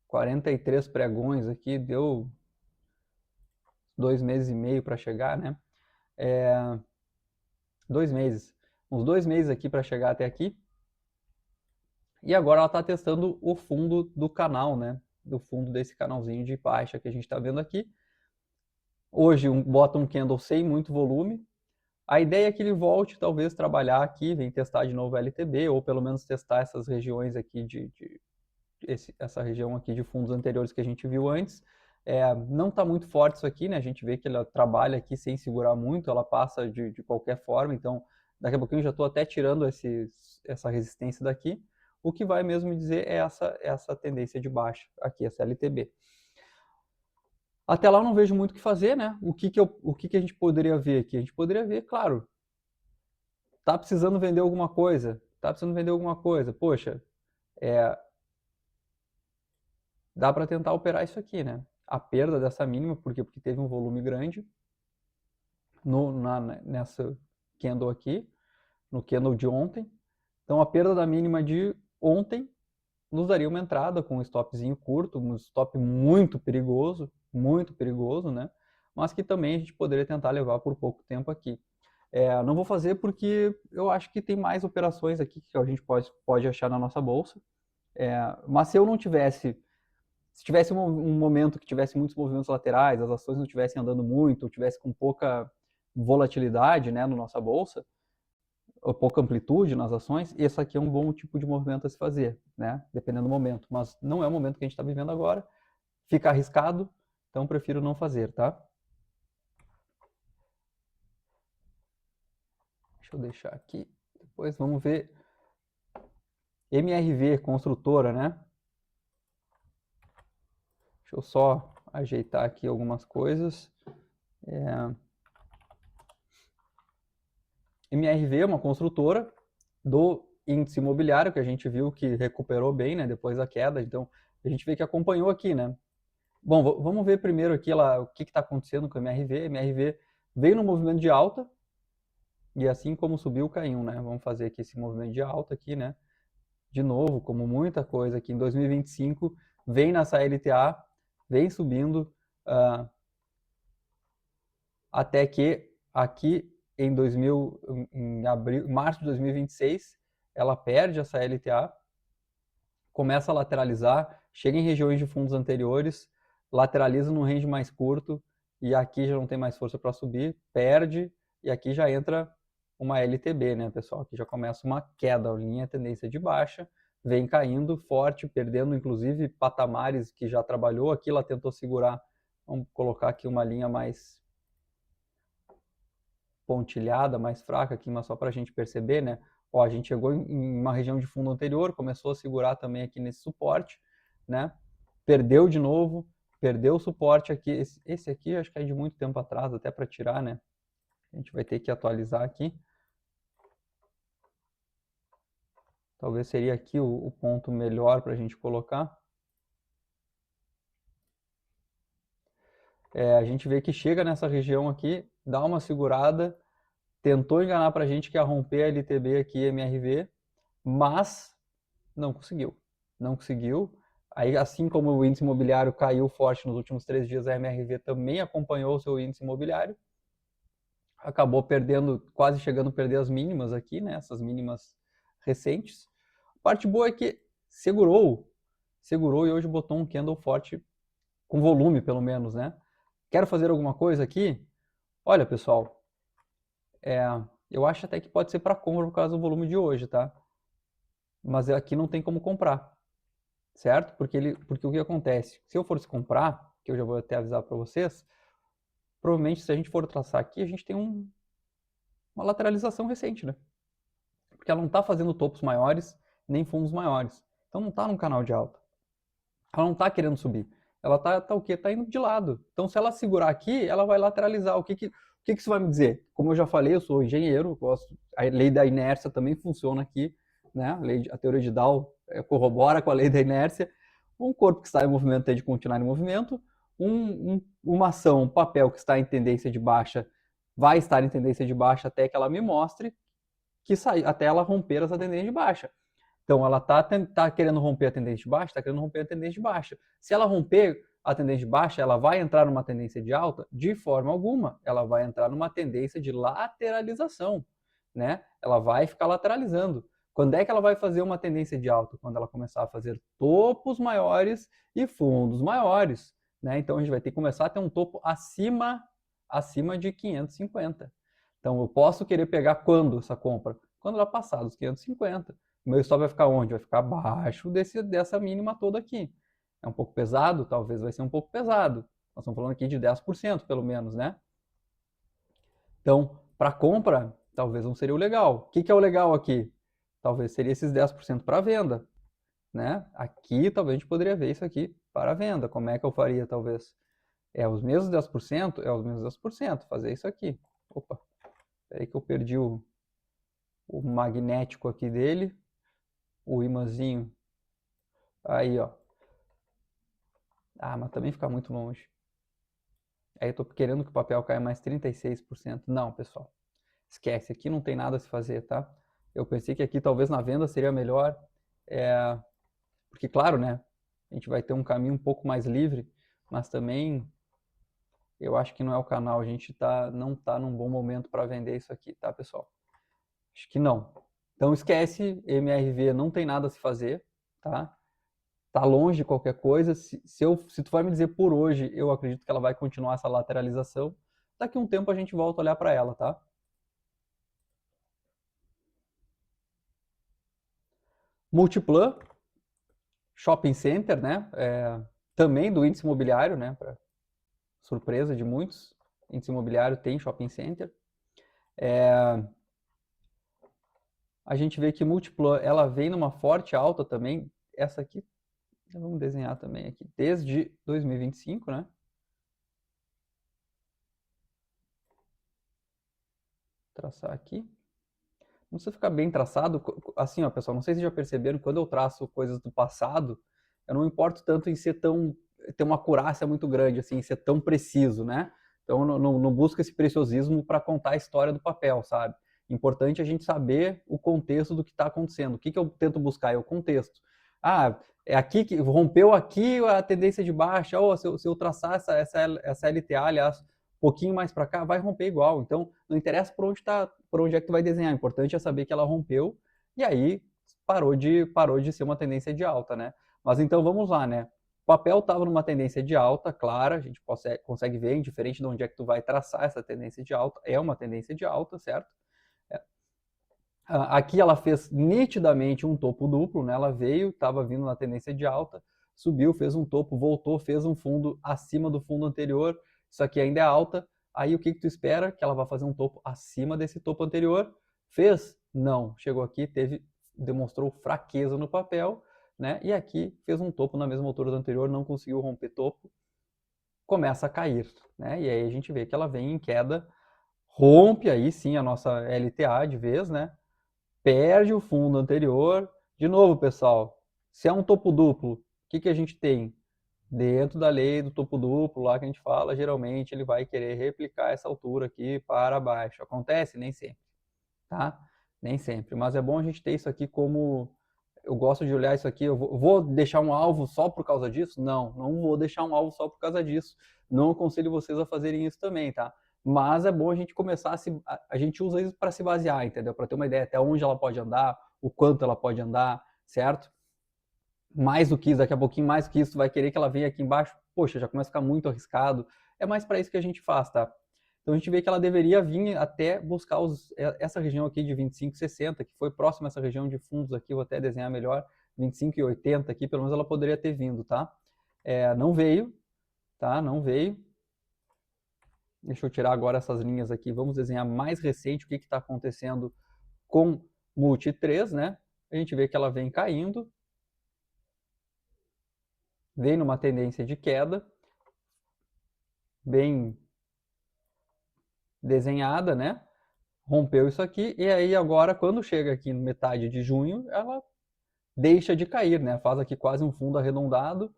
43 pregões aqui, deu 2 meses e meio para chegar, né? 2 meses. Uns 2 meses aqui para chegar até aqui. E agora ela está testando o fundo do canal, né? Do fundo desse canalzinho de baixa que a gente está vendo aqui. Hoje bota um candle sem muito volume. A ideia é que ele volte talvez trabalhar aqui, vem testar de novo a LTB, ou pelo menos testar essas regiões aqui essa região aqui de fundos anteriores que a gente viu antes. Não está muito forte isso aqui, né? A gente vê que ela trabalha aqui sem segurar muito, ela passa de qualquer forma, então daqui a pouquinho eu já estou até tirando essa resistência daqui. O que vai mesmo me dizer é essa tendência de baixa aqui, essa LTB. Até lá eu não vejo muito o que fazer, né? O que a gente poderia ver aqui? A gente poderia ver, claro, tá precisando vender alguma coisa, poxa, dá para tentar operar isso aqui, né? A perda dessa mínima, por quê? Porque teve um volume grande nessa candle aqui, no candle de ontem. Então a perda da mínima de ontem nos daria uma entrada com um stopzinho curto, um stop muito perigoso, né? Mas que também a gente poderia tentar levar por pouco tempo aqui. Não vou fazer porque eu acho que tem mais operações aqui que a gente pode achar na nossa bolsa. Mas se eu não tivesse, se tivesse um momento que tivesse muitos movimentos laterais, as ações não estivessem andando muito, ou tivesse com pouca volatilidade, né, na nossa bolsa, ou pouca amplitude nas ações, esse aqui é um bom tipo de movimento a se fazer, né? Dependendo do momento. Mas não é o momento que a gente está vivendo agora. Fica arriscado, então prefiro não fazer, tá? Deixa eu deixar aqui. Depois vamos ver MRV, construtora, né? Deixa eu só ajeitar aqui algumas coisas. MRV é uma construtora do índice imobiliário, que a gente viu que recuperou bem, né, depois da queda. Então, a gente vê que acompanhou aqui, né? Bom, vamos ver primeiro aqui o que está acontecendo com a MRV. A MRV veio no movimento de alta e assim como subiu, caiu, né? Vamos fazer aqui esse movimento de alta aqui, né? De novo, como muita coisa aqui em 2025, vem nessa LTA, vem subindo até que aqui em março de 2026, ela perde essa LTA, começa a lateralizar, chega em regiões de fundos anteriores, lateraliza num range mais curto e aqui já não tem mais força para subir, perde e aqui já entra uma LTB, né, pessoal? Aqui já começa uma queda, a linha tendência de baixa, vem caindo forte, perdendo inclusive patamares que já trabalhou aqui, ela tentou segurar. Vamos colocar aqui uma linha mais pontilhada, mais fraca aqui, mas só para a gente perceber, né? Ó, a gente chegou em uma região de fundo anterior, começou a segurar também aqui nesse suporte, né? Perdeu de novo, perdeu o suporte aqui. Esse aqui acho que é de muito tempo atrás, até para tirar, né? A gente vai ter que atualizar aqui. Talvez seria aqui o ponto melhor para a gente colocar. A gente vê que chega nessa região aqui, dá uma segurada, tentou enganar para a gente que ia romper a LTB aqui, MRV, mas não conseguiu. Não conseguiu. Aí, assim como o índice imobiliário caiu forte nos últimos 3 dias, a MRV também acompanhou o seu índice imobiliário. Acabou perdendo, quase chegando a perder as mínimas aqui, né? Essas mínimas recentes. A parte boa é que segurou e hoje botou um candle forte com volume, pelo menos, né? Quero fazer alguma coisa aqui? Olha, pessoal, eu acho até que pode ser para compra por causa do volume de hoje, tá? Mas aqui não tem como comprar, certo? Porque o que acontece? Se eu fosse comprar, que eu já vou até avisar para vocês, provavelmente se a gente for traçar aqui, a gente tem uma lateralização recente, né? Porque ela não está fazendo topos maiores, nem fundos maiores. Então não está num canal de alta. Ela não está querendo subir. Ela tá o quê? Está indo de lado. Então se ela segurar aqui, ela vai lateralizar. O que isso vai me dizer? Como eu já falei, eu sou engenheiro, a lei da inércia também funciona aqui, né? A teoria de Dow corrobora com a lei da inércia. Um corpo que está em movimento tem de continuar em movimento. Uma ação, um papel que está em tendência de baixa, vai estar em tendência de baixa até que ela me mostre que sair, até ela romper essa tendência de baixa. Então, ela tá querendo romper a tendência de baixa, está querendo romper a tendência de baixa. Se ela romper a tendência de baixa, ela vai entrar numa tendência de alta? De forma alguma. Ela vai entrar numa tendência de lateralização, né? Ela vai ficar lateralizando. Quando é que ela vai fazer uma tendência de alta? Quando ela começar a fazer topos maiores e fundos maiores, né? Então, a gente vai ter que começar a ter um topo acima de 550. Então, eu posso querer pegar quando essa compra? Quando ela passar dos 550. O meu stop vai ficar onde? Vai ficar abaixo dessa mínima toda aqui. É um pouco pesado? Talvez vai ser um pouco pesado. Nós estamos falando aqui de 10% pelo menos, né? Então, para compra, talvez não seria o legal. O que é o legal aqui? Talvez seria esses 10% para venda, né? Aqui, talvez a gente poderia ver isso aqui para venda. Como é que eu faria, talvez? É os mesmos 10%? É os mesmos 10%. Fazer isso aqui. Opa, peraí que eu perdi o magnético aqui dele. O imãzinho. Aí, ó. Ah, mas também fica muito longe. Aí eu tô querendo que o papel caia mais 36%. Não, pessoal. Esquece, aqui não tem nada a se fazer, tá? Eu pensei que aqui talvez na venda seria melhor. Porque, claro, né? A gente vai ter um caminho um pouco mais livre, mas também eu acho que não é o canal. A gente não tá num bom momento para vender isso aqui, tá, pessoal? Acho que não. Então esquece, MRV não tem nada a se fazer, tá? Tá longe de qualquer coisa. Se tu vai me dizer por hoje, eu acredito que ela vai continuar essa lateralização. Daqui a um tempo a gente volta a olhar para ela, tá? Multiplan, shopping center, né? Também do índice imobiliário, né? Pra surpresa de muitos, índice imobiliário tem shopping center. A gente vê que Multiplan, ela vem numa forte alta também. Essa aqui, vamos desenhar também aqui, desde 2025, né? Traçar aqui. Não precisa ficar bem traçado. Assim, ó, pessoal, não sei se já perceberam, quando eu traço coisas do passado, eu não importo tanto em ter uma acurácia muito grande, assim, em ser tão preciso, né? Então, não busco esse preciosismo para contar a história do papel, sabe? Importante a gente saber o contexto do que está acontecendo. O que eu tento buscar é o contexto. Ah, é aqui que rompeu aqui a tendência de baixa. Ou se eu traçar essa LTA, aliás, pouquinho mais para cá, vai romper igual. Então, não interessa por onde é que tu vai desenhar. O importante é saber que ela rompeu e aí parou de ser uma tendência de alta, né? Mas então vamos lá, né? O papel estava numa tendência de alta, clara, a gente consegue ver, indiferente de onde é que tu vai traçar essa tendência de alta, é uma tendência de alta, certo? Aqui ela fez nitidamente um topo duplo, né? Ela veio, estava vindo na tendência de alta, subiu, fez um topo, voltou, fez um fundo acima do fundo anterior. Isso aqui ainda é alta. Aí o que tu espera? Que ela vai fazer um topo acima desse topo anterior. Fez? Não. Chegou aqui, demonstrou fraqueza no papel, né? E aqui fez um topo na mesma altura do anterior, não conseguiu romper topo, começa a cair, né? E aí a gente vê que ela vem em queda, rompe aí sim a nossa LTA de vez, né? Perde o fundo anterior. De novo, pessoal, se é um topo duplo, o que a gente tem? Dentro da lei do topo duplo, lá que a gente fala, geralmente ele vai querer replicar essa altura aqui para baixo. Acontece? Nem sempre, tá? Nem sempre. Mas é bom a gente ter isso aqui como eu gosto de olhar isso aqui, eu vou deixar um alvo só por causa disso? Não, não vou deixar um alvo só por causa disso. Não aconselho vocês a fazerem isso também, tá? Mas é bom a gente começar a gente usa isso para se basear, entendeu? Para ter uma ideia até onde ela pode andar, o quanto ela pode andar, certo? Mais do que isso, daqui a pouquinho mais do que isso, tu vai querer que ela venha aqui embaixo, poxa, já começa a ficar muito arriscado. É mais para isso que a gente faz, tá? Então a gente vê que ela deveria vir até buscar essa região aqui de 25,60, que foi próxima a essa região de fundos aqui, vou até desenhar melhor, 25,80 aqui, pelo menos ela poderia ter vindo, tá? Não veio, tá? Não veio. Deixa eu tirar agora essas linhas aqui, vamos desenhar mais recente, o que está acontecendo com Multi 3, né? A gente vê que ela vem caindo, vem numa tendência de queda, bem desenhada, né? Rompeu isso aqui, e aí agora, quando chega aqui no metade de junho, ela deixa de cair, né? Faz aqui quase um fundo arredondado,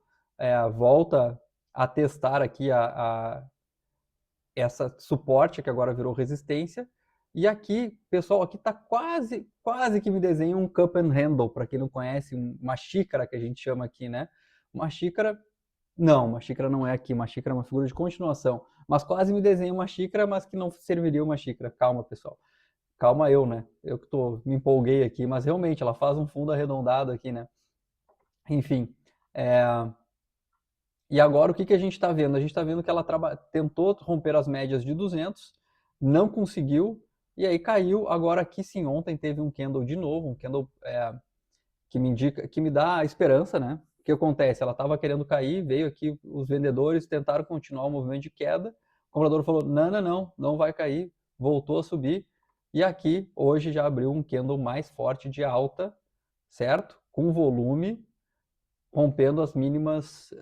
volta a testar aqui essa suporte, que agora virou resistência, e aqui, pessoal, aqui tá quase que me desenha um cup and handle, para quem não conhece, uma xícara que a gente chama aqui, né? Uma xícara. Não, uma xícara não é aqui, uma xícara é uma figura de continuação. Mas quase me desenha uma xícara, mas que não serviria uma xícara. Calma, pessoal. Calma eu, né? Eu que me empolguei aqui, mas realmente ela faz um fundo arredondado aqui, né? Enfim. E agora o que a gente está vendo? A gente está vendo que ela tentou romper as médias de 200, não conseguiu, e aí caiu. Agora aqui sim, ontem teve um candle de novo, um candle que me indica, que me dá esperança, né? O que acontece? Ela estava querendo cair, veio aqui os vendedores, tentaram continuar o movimento de queda. O comprador falou: não, não, não, não vai cair, voltou a subir. E aqui, hoje, já abriu um candle mais forte de alta, certo? Com volume, rompendo as mínimas,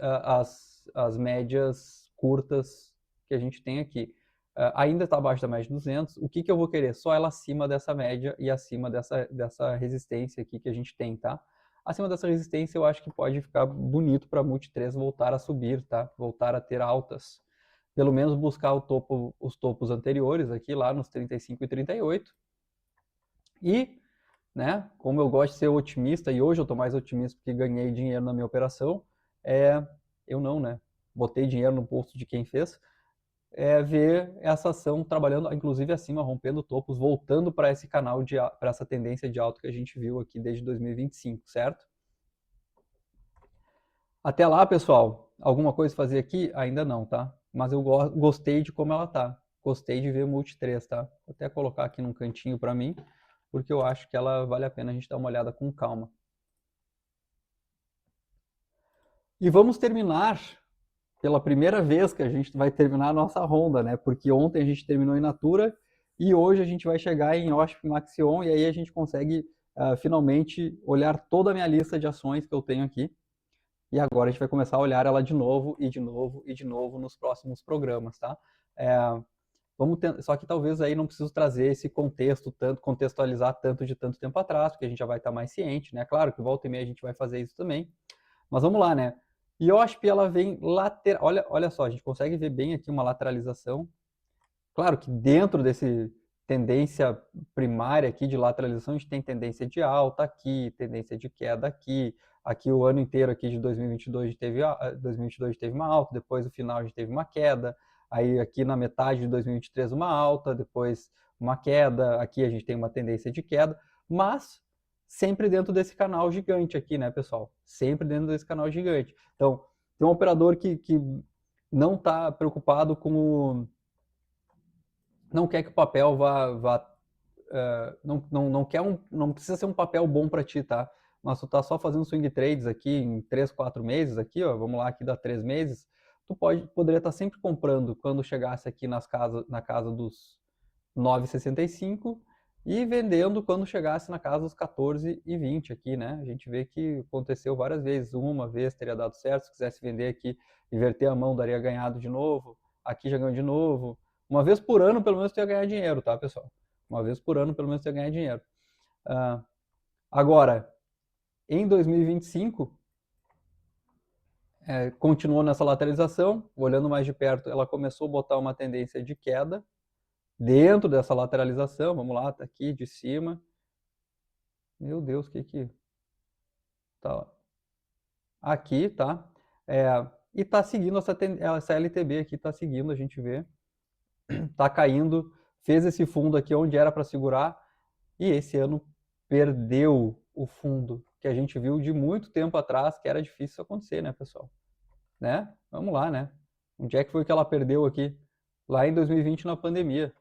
as médias curtas que a gente tem aqui. Ainda está abaixo da média de 200. O que eu vou querer? Só ela acima dessa média e acima dessa resistência aqui que a gente tem, tá? Acima dessa resistência eu acho que pode ficar bonito para a Multi 3 voltar a subir, tá? Voltar a ter altas. Pelo menos buscar os topos anteriores aqui, lá nos 35 e 38. E, né, como eu gosto de ser otimista, e hoje eu estou mais otimista porque ganhei dinheiro na minha operação, eu não, né? Botei dinheiro no bolso de quem fez, ver essa ação trabalhando, inclusive acima, rompendo topos, voltando para esse canal, para essa tendência de alta que a gente viu aqui desde 2025, certo? Até lá, pessoal, alguma coisa fazer aqui? Ainda não, tá? Mas eu gostei de como ela tá. Gostei de ver o Multi 3, tá? Vou até colocar aqui num cantinho para mim, porque eu acho que ela vale a pena a gente dar uma olhada com calma. E vamos terminar pela primeira vez que a gente vai terminar a nossa ronda, né? Porque ontem a gente terminou em Natura e hoje a gente vai chegar em OSP Maxion e aí a gente consegue finalmente olhar toda a minha lista de ações que eu tenho aqui. E agora a gente vai começar a olhar ela de novo e de novo e de novo nos próximos programas, tá? Só que talvez aí não preciso trazer esse contexto, contextualizar tanto de tanto tempo atrás, porque a gente já vai estar mais ciente, né? Claro que volta e meia a gente vai fazer isso também. Mas vamos lá, né? E eu acho que ela vem lateral. Olha só, a gente consegue ver bem aqui uma lateralização. Claro que dentro desse tendência primária aqui de lateralização, a gente tem tendência de alta aqui, tendência de queda aqui. Aqui o ano inteiro aqui de 2022 teve uma alta, depois no final a gente teve uma queda. Aí aqui na metade de 2023 uma alta, depois uma queda. Aqui a gente tem uma tendência de queda, mas sempre dentro desse canal gigante aqui, né, pessoal? Sempre dentro desse canal gigante. Então, tem um operador que não está preocupado com não quer que o papel vá não precisa ser um papel bom para ti, tá? Mas tu tá só fazendo swing trades aqui em 3, 4 meses aqui, ó, vamos lá, aqui dá 3 meses, tu poderia estar sempre comprando quando chegasse aqui na casa dos 9,65 e vendendo quando chegasse na casa dos 14,20 aqui, né? A gente vê que aconteceu várias vezes. Uma vez teria dado certo, se quisesse vender aqui, inverter a mão, daria ganhado de novo. Aqui já ganhou de novo. Uma vez por ano, pelo menos, tu ia ganhar dinheiro, tá, pessoal? Uma vez por ano, pelo menos, tu ia ganhar dinheiro. Agora, em 2025, continuou nessa lateralização. Olhando mais de perto, ela começou a botar uma tendência de queda dentro dessa lateralização. Vamos lá, tá aqui de cima. Meu Deus, que tá aqui, tá? E tá seguindo essa LTB aqui, tá seguindo, a gente vê. Tá caindo, fez esse fundo aqui onde era para segurar e esse ano perdeu o fundo que a gente viu de muito tempo atrás, que era difícil isso acontecer, né, pessoal? Né? Vamos lá, né? Onde é que foi que ela perdeu aqui? Lá em 2020 na pandemia.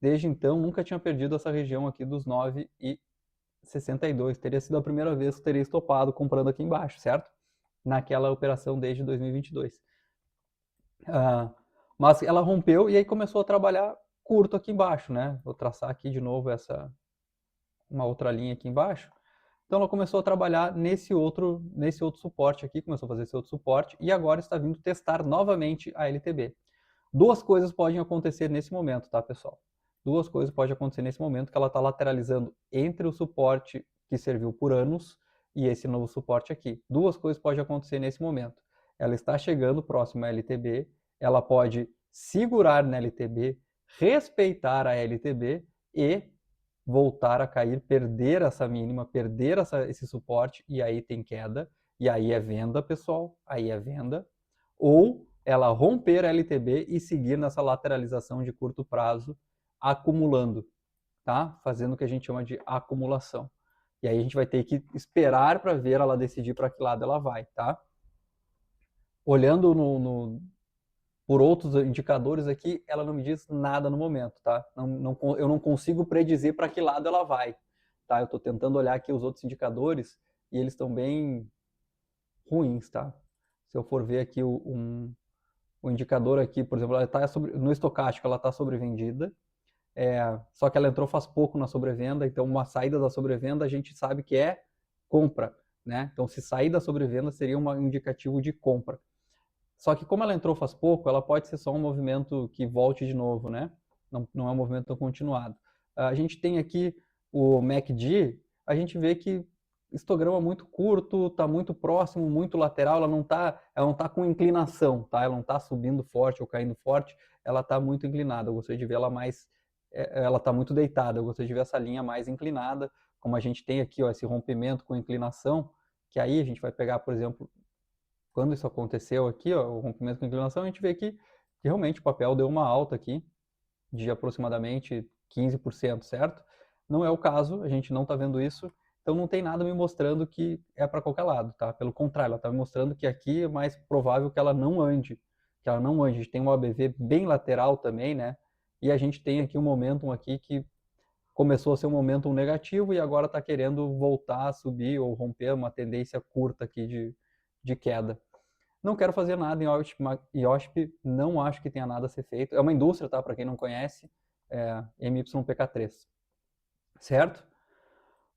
Desde então, nunca tinha perdido essa região aqui dos 9,62. Teria sido a primeira vez que teria estopado comprando aqui embaixo, certo? Naquela operação desde 2022. Mas ela rompeu e aí começou a trabalhar curto aqui embaixo, né? Vou traçar aqui de novo uma outra linha aqui embaixo. Então ela começou a trabalhar nesse outro suporte aqui, começou a fazer esse outro suporte e agora está vindo testar novamente a LTB. Duas coisas podem acontecer nesse momento, tá, pessoal? Duas coisas podem acontecer nesse momento, que ela está lateralizando entre o suporte que serviu por anos e esse novo suporte aqui. Duas coisas podem acontecer nesse momento. Ela está chegando próximo à LTB, ela pode segurar na LTB, respeitar a LTB e voltar a cair, perder essa mínima, perder esse suporte, e aí tem queda, e aí é venda, pessoal, aí é venda. Ou ela romper a LTB e seguir nessa lateralização de curto prazo, acumulando, tá? Fazendo o que a gente chama de acumulação. E aí a gente vai ter que esperar para ver ela decidir para que lado ela vai, tá? Olhando por outros indicadores aqui, ela não me diz nada no momento, tá? Eu não consigo predizer para que lado ela vai, tá? Eu estou tentando olhar aqui os outros indicadores e eles estão bem ruins, tá? Se eu for ver aqui o indicador aqui, por exemplo, ela tá no estocástico, ela está sobrevendida, só que ela entrou faz pouco na sobrevenda, então uma saída da sobrevenda a gente sabe que é compra, né? Então se sair da sobrevenda seria um indicativo de compra. Só que como ela entrou faz pouco, ela pode ser só um movimento que volte de novo, né? Não é um movimento continuado. A gente tem aqui o MACD, a gente vê que histograma muito curto, está muito próximo, muito lateral, ela não tá com inclinação, tá? Ela não está subindo forte ou caindo forte, ela está muito inclinada. Eu gostaria de ver ela mais, ela está muito deitada. Eu gostaria de ver essa linha mais inclinada, como a gente tem aqui, ó, esse rompimento com inclinação, que aí a gente vai pegar, por exemplo, quando isso aconteceu aqui, ó, o rompimento com inclinação, a gente vê que realmente o papel deu uma alta aqui de aproximadamente 15%, certo? Não é o caso, a gente não está vendo isso, então não tem nada me mostrando que é para qualquer lado, tá? Pelo contrário, ela está me mostrando que aqui é mais provável que ela não ande, A gente tem um ABV bem lateral também, né? E a gente tem aqui um momentum aqui que começou a ser um momentum negativo e agora está querendo voltar a subir ou romper uma tendência curta aqui de queda. Não quero fazer nada em IOSP, não acho que tenha nada a ser feito. É uma indústria, tá? Para quem não conhece, MYPK3, certo?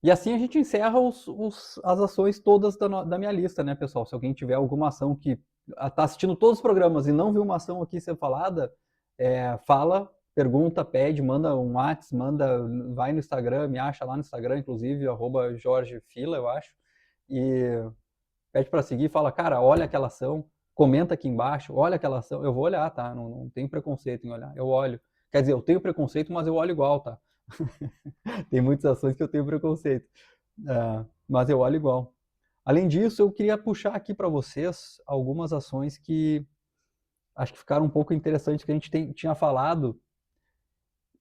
E assim a gente encerra as ações todas da minha lista, né, pessoal? Se alguém tiver alguma ação que está assistindo todos os programas e não viu uma ação aqui ser falada, fala, pergunta, pede, manda um WhatsApp, vai no Instagram, me acha lá no Instagram, inclusive, @JorgeFila, eu acho, e pede para seguir, fala, cara, olha aquela ação, comenta aqui embaixo, olha aquela ação, eu vou olhar, tá? Não tenho preconceito em olhar, eu olho. Quer dizer, eu tenho preconceito, mas eu olho igual, tá? Tem muitas ações que eu tenho preconceito, mas eu olho igual. Além disso, eu queria puxar aqui para vocês algumas ações que acho que ficaram um pouco interessantes que a gente tinha falado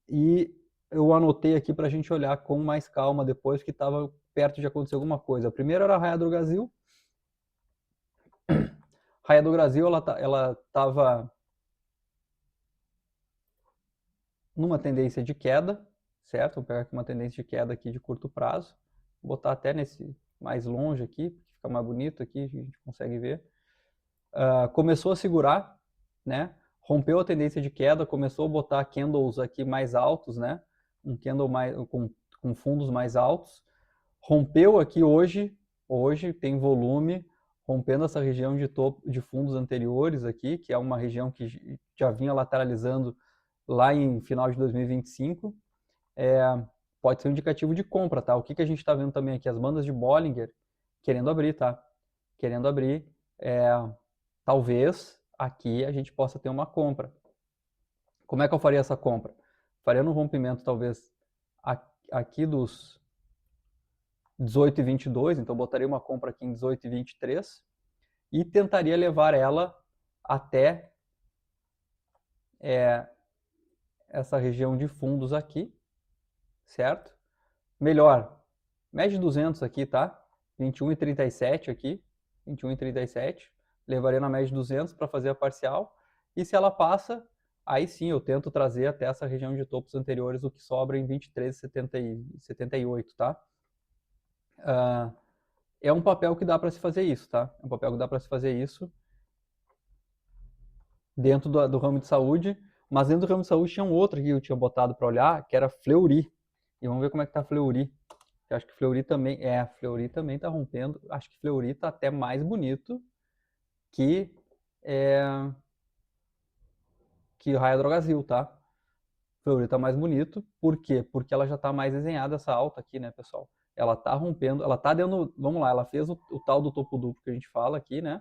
e eu anotei aqui para a gente olhar com mais calma depois que estava perto de acontecer alguma coisa. A primeira era a Raia do Brasil. Raia do Brasil, ela estava numa tendência de queda, certo? Vou pegar aqui uma tendência de queda aqui de curto prazo. Vou botar até nesse mais longe aqui, que fica mais bonito aqui, a gente consegue ver. Começou a segurar, né? Rompeu a tendência de queda, começou a botar candles aqui mais altos, né? Um candle com fundos mais altos. Rompeu aqui hoje tem volume, rompendo essa região de topo de fundos anteriores aqui, que é uma região que já vinha lateralizando lá em final de 2025, pode ser um indicativo de compra, tá? O que a gente está vendo também aqui? As bandas de Bollinger querendo abrir, tá? Querendo abrir. Talvez aqui a gente possa ter uma compra. Como é que eu faria essa compra? Faria no rompimento, talvez, aqui dos 18,22, então botaria uma compra aqui em 18,23 e tentaria levar ela até essa região de fundos aqui, certo? Melhor, média 200 aqui, tá? 21,37 aqui, 21,37, levaria na média 200 para fazer a parcial, e se ela passa, aí sim eu tento trazer até essa região de topos anteriores o que sobra em 23,78, tá? É um papel que dá para se fazer isso, tá? É um papel que dá para se fazer isso dentro do ramo de saúde, mas dentro do ramo de saúde tinha um outro que eu tinha botado para olhar, que era Fleury. E vamos ver como é que tá Fleury. Eu acho que Fleury também tá rompendo. Acho que Fleury tá até mais bonito que que o Raia Drogasil, tá? Fleury tá mais bonito. Por quê? Porque ela já tá mais desenhada essa alta aqui, né, pessoal? Ela tá rompendo, ela tá dentro, vamos lá, ela fez o tal do topo duplo que a gente fala aqui, né?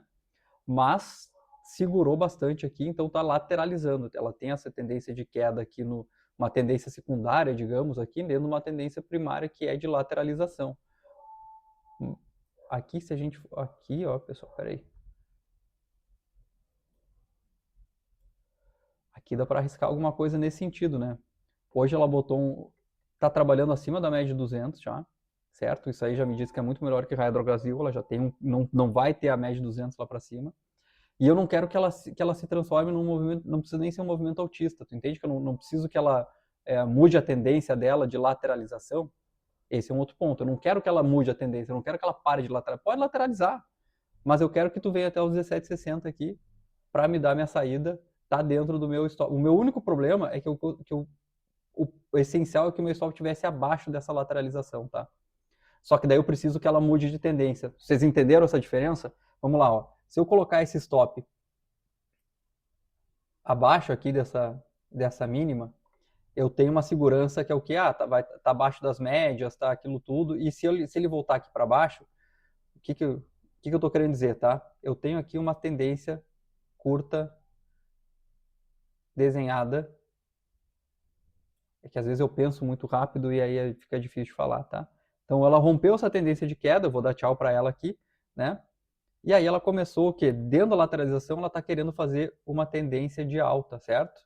Mas segurou bastante aqui, então está lateralizando. Ela tem essa tendência de queda aqui, uma tendência secundária, digamos, aqui, dentro de uma tendência primária que é de lateralização. Aqui, se a gente... Aqui, ó, pessoal, peraí. Aqui dá para arriscar alguma coisa nesse sentido, né? Hoje ela botou tá trabalhando acima da média de 200 já, certo? Isso aí já me diz que é muito melhor que Raia Drogasil, ela já tem não vai ter a média de 200 lá para cima. E eu não quero que ela se transforme num movimento, não precisa nem ser um movimento autista, tu entende que eu não preciso que ela mude a tendência dela de lateralização? Esse é um outro ponto, eu não quero que ela mude a tendência, eu não quero que ela pare de lateralizar, pode lateralizar, mas eu quero que tu venha até os 17,60 aqui para me dar minha saída, tá dentro do meu stop. O meu único problema é que o essencial é que o meu stop estivesse abaixo dessa lateralização, tá? Só que daí eu preciso que ela mude de tendência. Vocês entenderam essa diferença? Vamos lá, ó. Se eu colocar esse stop abaixo aqui dessa mínima, eu tenho uma segurança que é o que? Tá abaixo das médias, tá aquilo tudo. E se ele voltar aqui para baixo, o que eu tô querendo dizer, tá? Eu tenho aqui uma tendência curta desenhada. É que às vezes eu penso muito rápido e aí fica difícil de falar, tá? Então ela rompeu essa tendência de queda, eu vou dar tchau para ela aqui, né? E aí ela começou o quê? Dentro da lateralização, ela está querendo fazer uma tendência de alta, certo?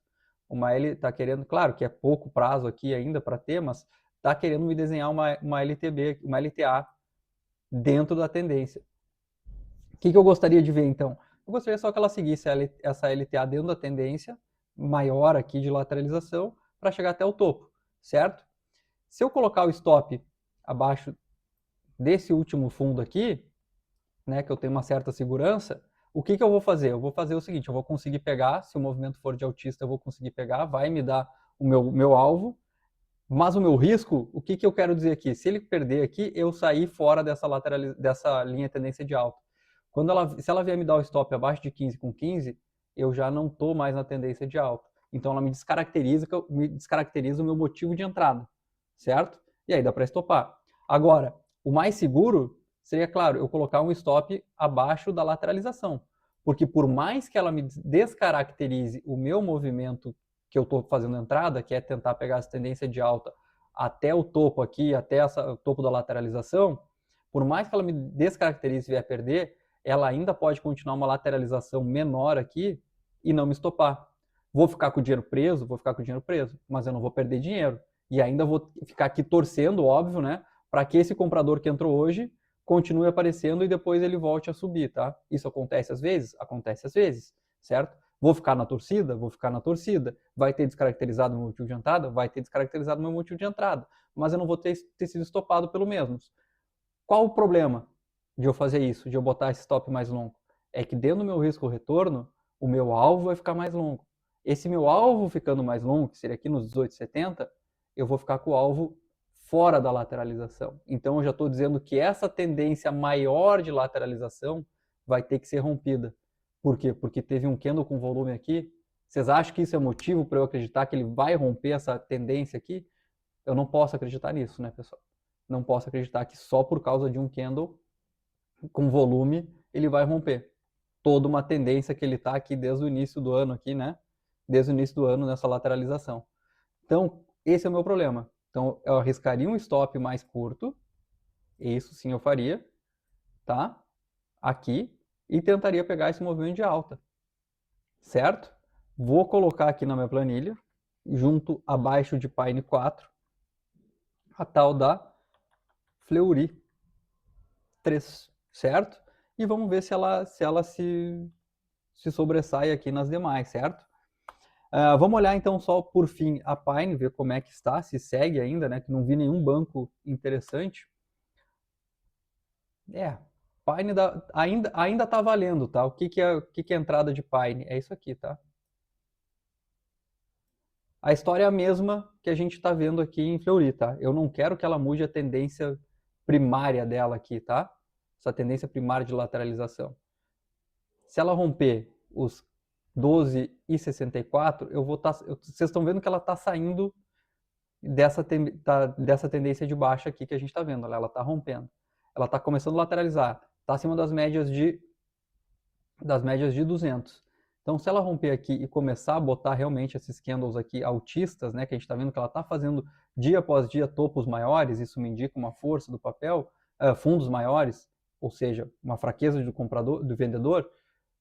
Uma L está querendo, claro que é pouco prazo aqui ainda para ter, mas está querendo me desenhar uma LTB, uma LTA dentro da tendência. O que eu gostaria de ver então? Eu gostaria só que ela seguisse essa LTA dentro da tendência maior aqui de lateralização para chegar até o topo, certo? Se eu colocar o stop abaixo desse último fundo aqui, né, que eu tenho uma certa segurança, o que eu vou fazer? Eu vou fazer o seguinte, eu vou conseguir pegar, se o movimento for de altista, eu vou conseguir pegar, vai me dar o meu alvo, mas o meu risco, o que eu quero dizer aqui? Se ele perder aqui, eu sair fora dessa linha tendência de alta. Se ela vier me dar o stop abaixo de 15 com 15, eu já não estou mais na tendência de alta. Então ela me descaracteriza o meu motivo de entrada, certo? E aí dá para estopar. Agora, o mais seguro seria, claro, eu colocar um stop abaixo da lateralização. Porque por mais que ela me descaracterize o meu movimento que eu estou fazendo entrada, que é tentar pegar essa tendência de alta até o topo aqui, até o topo da lateralização, por mais que ela me descaracterize e vier a perder, ela ainda pode continuar uma lateralização menor aqui e não me estopar. Vou ficar com o dinheiro preso? Vou ficar com o dinheiro preso, mas eu não vou perder dinheiro. E ainda vou ficar aqui torcendo, óbvio, né, para que esse comprador que entrou hoje continue aparecendo e depois ele volte a subir, tá? Isso acontece às vezes? Acontece às vezes, certo? Vou ficar na torcida? Vou ficar na torcida. Vai ter descaracterizado o meu motivo de entrada? Vai ter descaracterizado o meu motivo de entrada. Mas eu não vou ter sido estopado pelo mesmo. Qual o problema de eu fazer isso, de eu botar esse stop mais longo? É que dentro do meu risco-retorno, o meu alvo vai ficar mais longo. Esse meu alvo ficando mais longo, que seria aqui nos 18,70, eu vou ficar com o alvo fora da lateralização. Então eu já estou dizendo que essa tendência maior de lateralização vai ter que ser rompida. Por quê? Porque teve um candle com volume aqui. Vocês acham que isso é motivo para eu acreditar que ele vai romper essa tendência aqui? Eu não posso acreditar nisso, né, pessoal? Não posso acreditar que só por causa de um candle com volume ele vai romper. Toda uma tendência que ele está aqui desde o início do ano aqui, né? Desde o início do ano nessa lateralização. Então, esse é o meu problema. Então, eu arriscaria um stop mais curto Isso sim eu faria, tá? Aqui, e tentaria pegar esse movimento de alta, certo? Vou colocar aqui na minha planilha, junto abaixo de Pine 4, a tal da Fleury 3, certo? E vamos ver se ela se sobressai aqui nas demais, certo? Vamos olhar então só por fim a Pine, ver como é que está, se segue ainda, né? Que não vi nenhum banco interessante. Pine ainda tá valendo, tá? O que é a entrada de Pine? É isso aqui, tá? A história é a mesma que a gente está vendo aqui em Fleury, tá? Eu não quero que ela mude a tendência primária dela aqui, tá? Essa tendência primária de lateralização. Se ela romper os 12,64, eu vou estar. Vocês estão vendo que ela está saindo dessa tendência de baixa aqui que a gente está vendo. Ela está rompendo. Ela está começando a lateralizar. Está acima das médias de 200. Então, se ela romper aqui e começar a botar realmente esses candles aqui altistas, né, que a gente está vendo que ela está fazendo dia após dia topos maiores, isso me indica uma força do papel, fundos maiores, ou seja, uma fraqueza do comprador, do vendedor,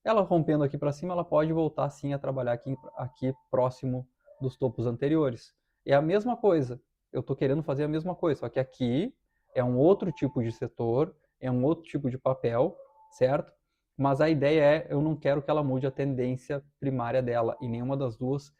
ela rompendo aqui para cima, ela pode voltar sim a trabalhar aqui próximo dos topos anteriores. É a mesma coisa, eu estou querendo fazer a mesma coisa, só que aqui é um outro tipo de setor, é um outro tipo de papel, certo? Mas a ideia é, eu não quero que ela mude a tendência primária dela, e nenhuma das duas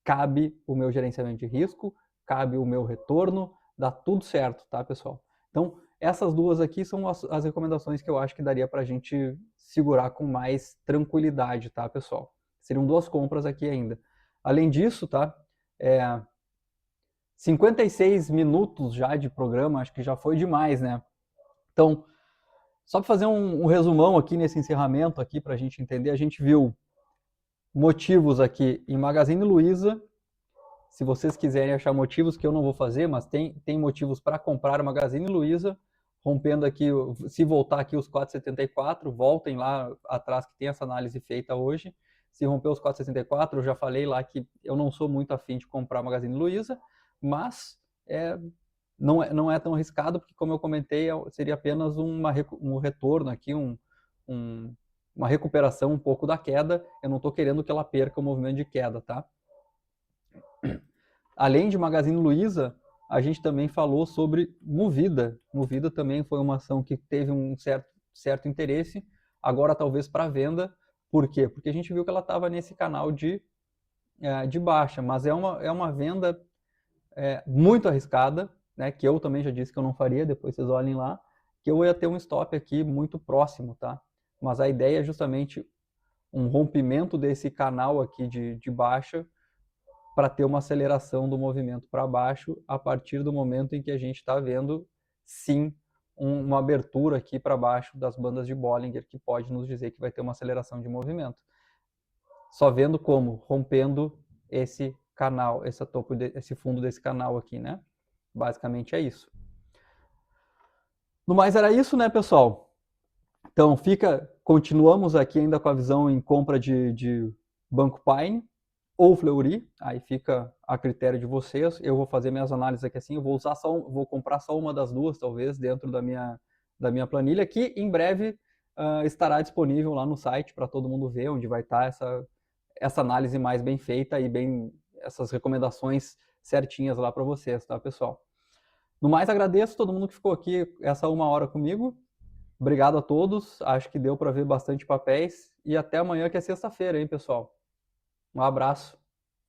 cabe o meu gerenciamento de risco, cabe o meu retorno, dá tudo certo, tá, pessoal? Então, essas duas aqui são as recomendações que eu acho que daria para a gente segurar com mais tranquilidade, tá, pessoal? Seriam duas compras aqui ainda. Além disso, tá, 56 minutos já de programa, acho que já foi demais, né? Então, só para fazer um resumão aqui nesse encerramento aqui para a gente entender, a gente viu motivos aqui em Magazine Luiza. Se vocês quiserem achar motivos, que eu não vou fazer, mas tem motivos para comprar Magazine Luiza, rompendo aqui, se voltar aqui os 4,74, voltem lá atrás que tem essa análise feita hoje. Se romper os 4,64, eu já falei lá que eu não sou muito afim de comprar Magazine Luiza, mas não é tão arriscado, porque como eu comentei, seria apenas um retorno aqui, uma recuperação um pouco da queda. Eu não estou querendo que ela perca o movimento de queda, tá? Além de Magazine Luiza, a gente também falou sobre Movida. Movida também foi uma ação que teve um certo interesse, agora talvez para venda. Por quê? Porque a gente viu que ela estava nesse canal de baixa, mas é uma venda muito arriscada, né, que eu também já disse que eu não faria, depois vocês olhem lá, que eu ia ter um stop aqui muito próximo, tá? Mas a ideia é justamente um rompimento desse canal aqui de baixa para ter uma aceleração do movimento para baixo a partir do momento em que a gente está vendo, sim, uma abertura aqui para baixo das bandas de Bollinger, que pode nos dizer que vai ter uma aceleração de movimento. Só vendo como? Rompendo esse canal, esse fundo desse canal aqui, né? Basicamente é isso. No mais era isso, né, pessoal? Então continuamos aqui ainda com a visão em compra de Banco Pine ou Fleury, aí fica a critério de vocês. Eu vou fazer minhas análises aqui assim, eu vou comprar só uma das duas, talvez, dentro da minha planilha, que em breve estará disponível lá no site para todo mundo ver, onde vai estar essa análise mais bem feita e essas recomendações certinhas lá para vocês, tá, pessoal? No mais, agradeço todo mundo que ficou aqui essa 1 hora comigo. Obrigado a todos, acho que deu para ver bastante papéis, e até amanhã, que é sexta-feira, hein, pessoal? Um abraço.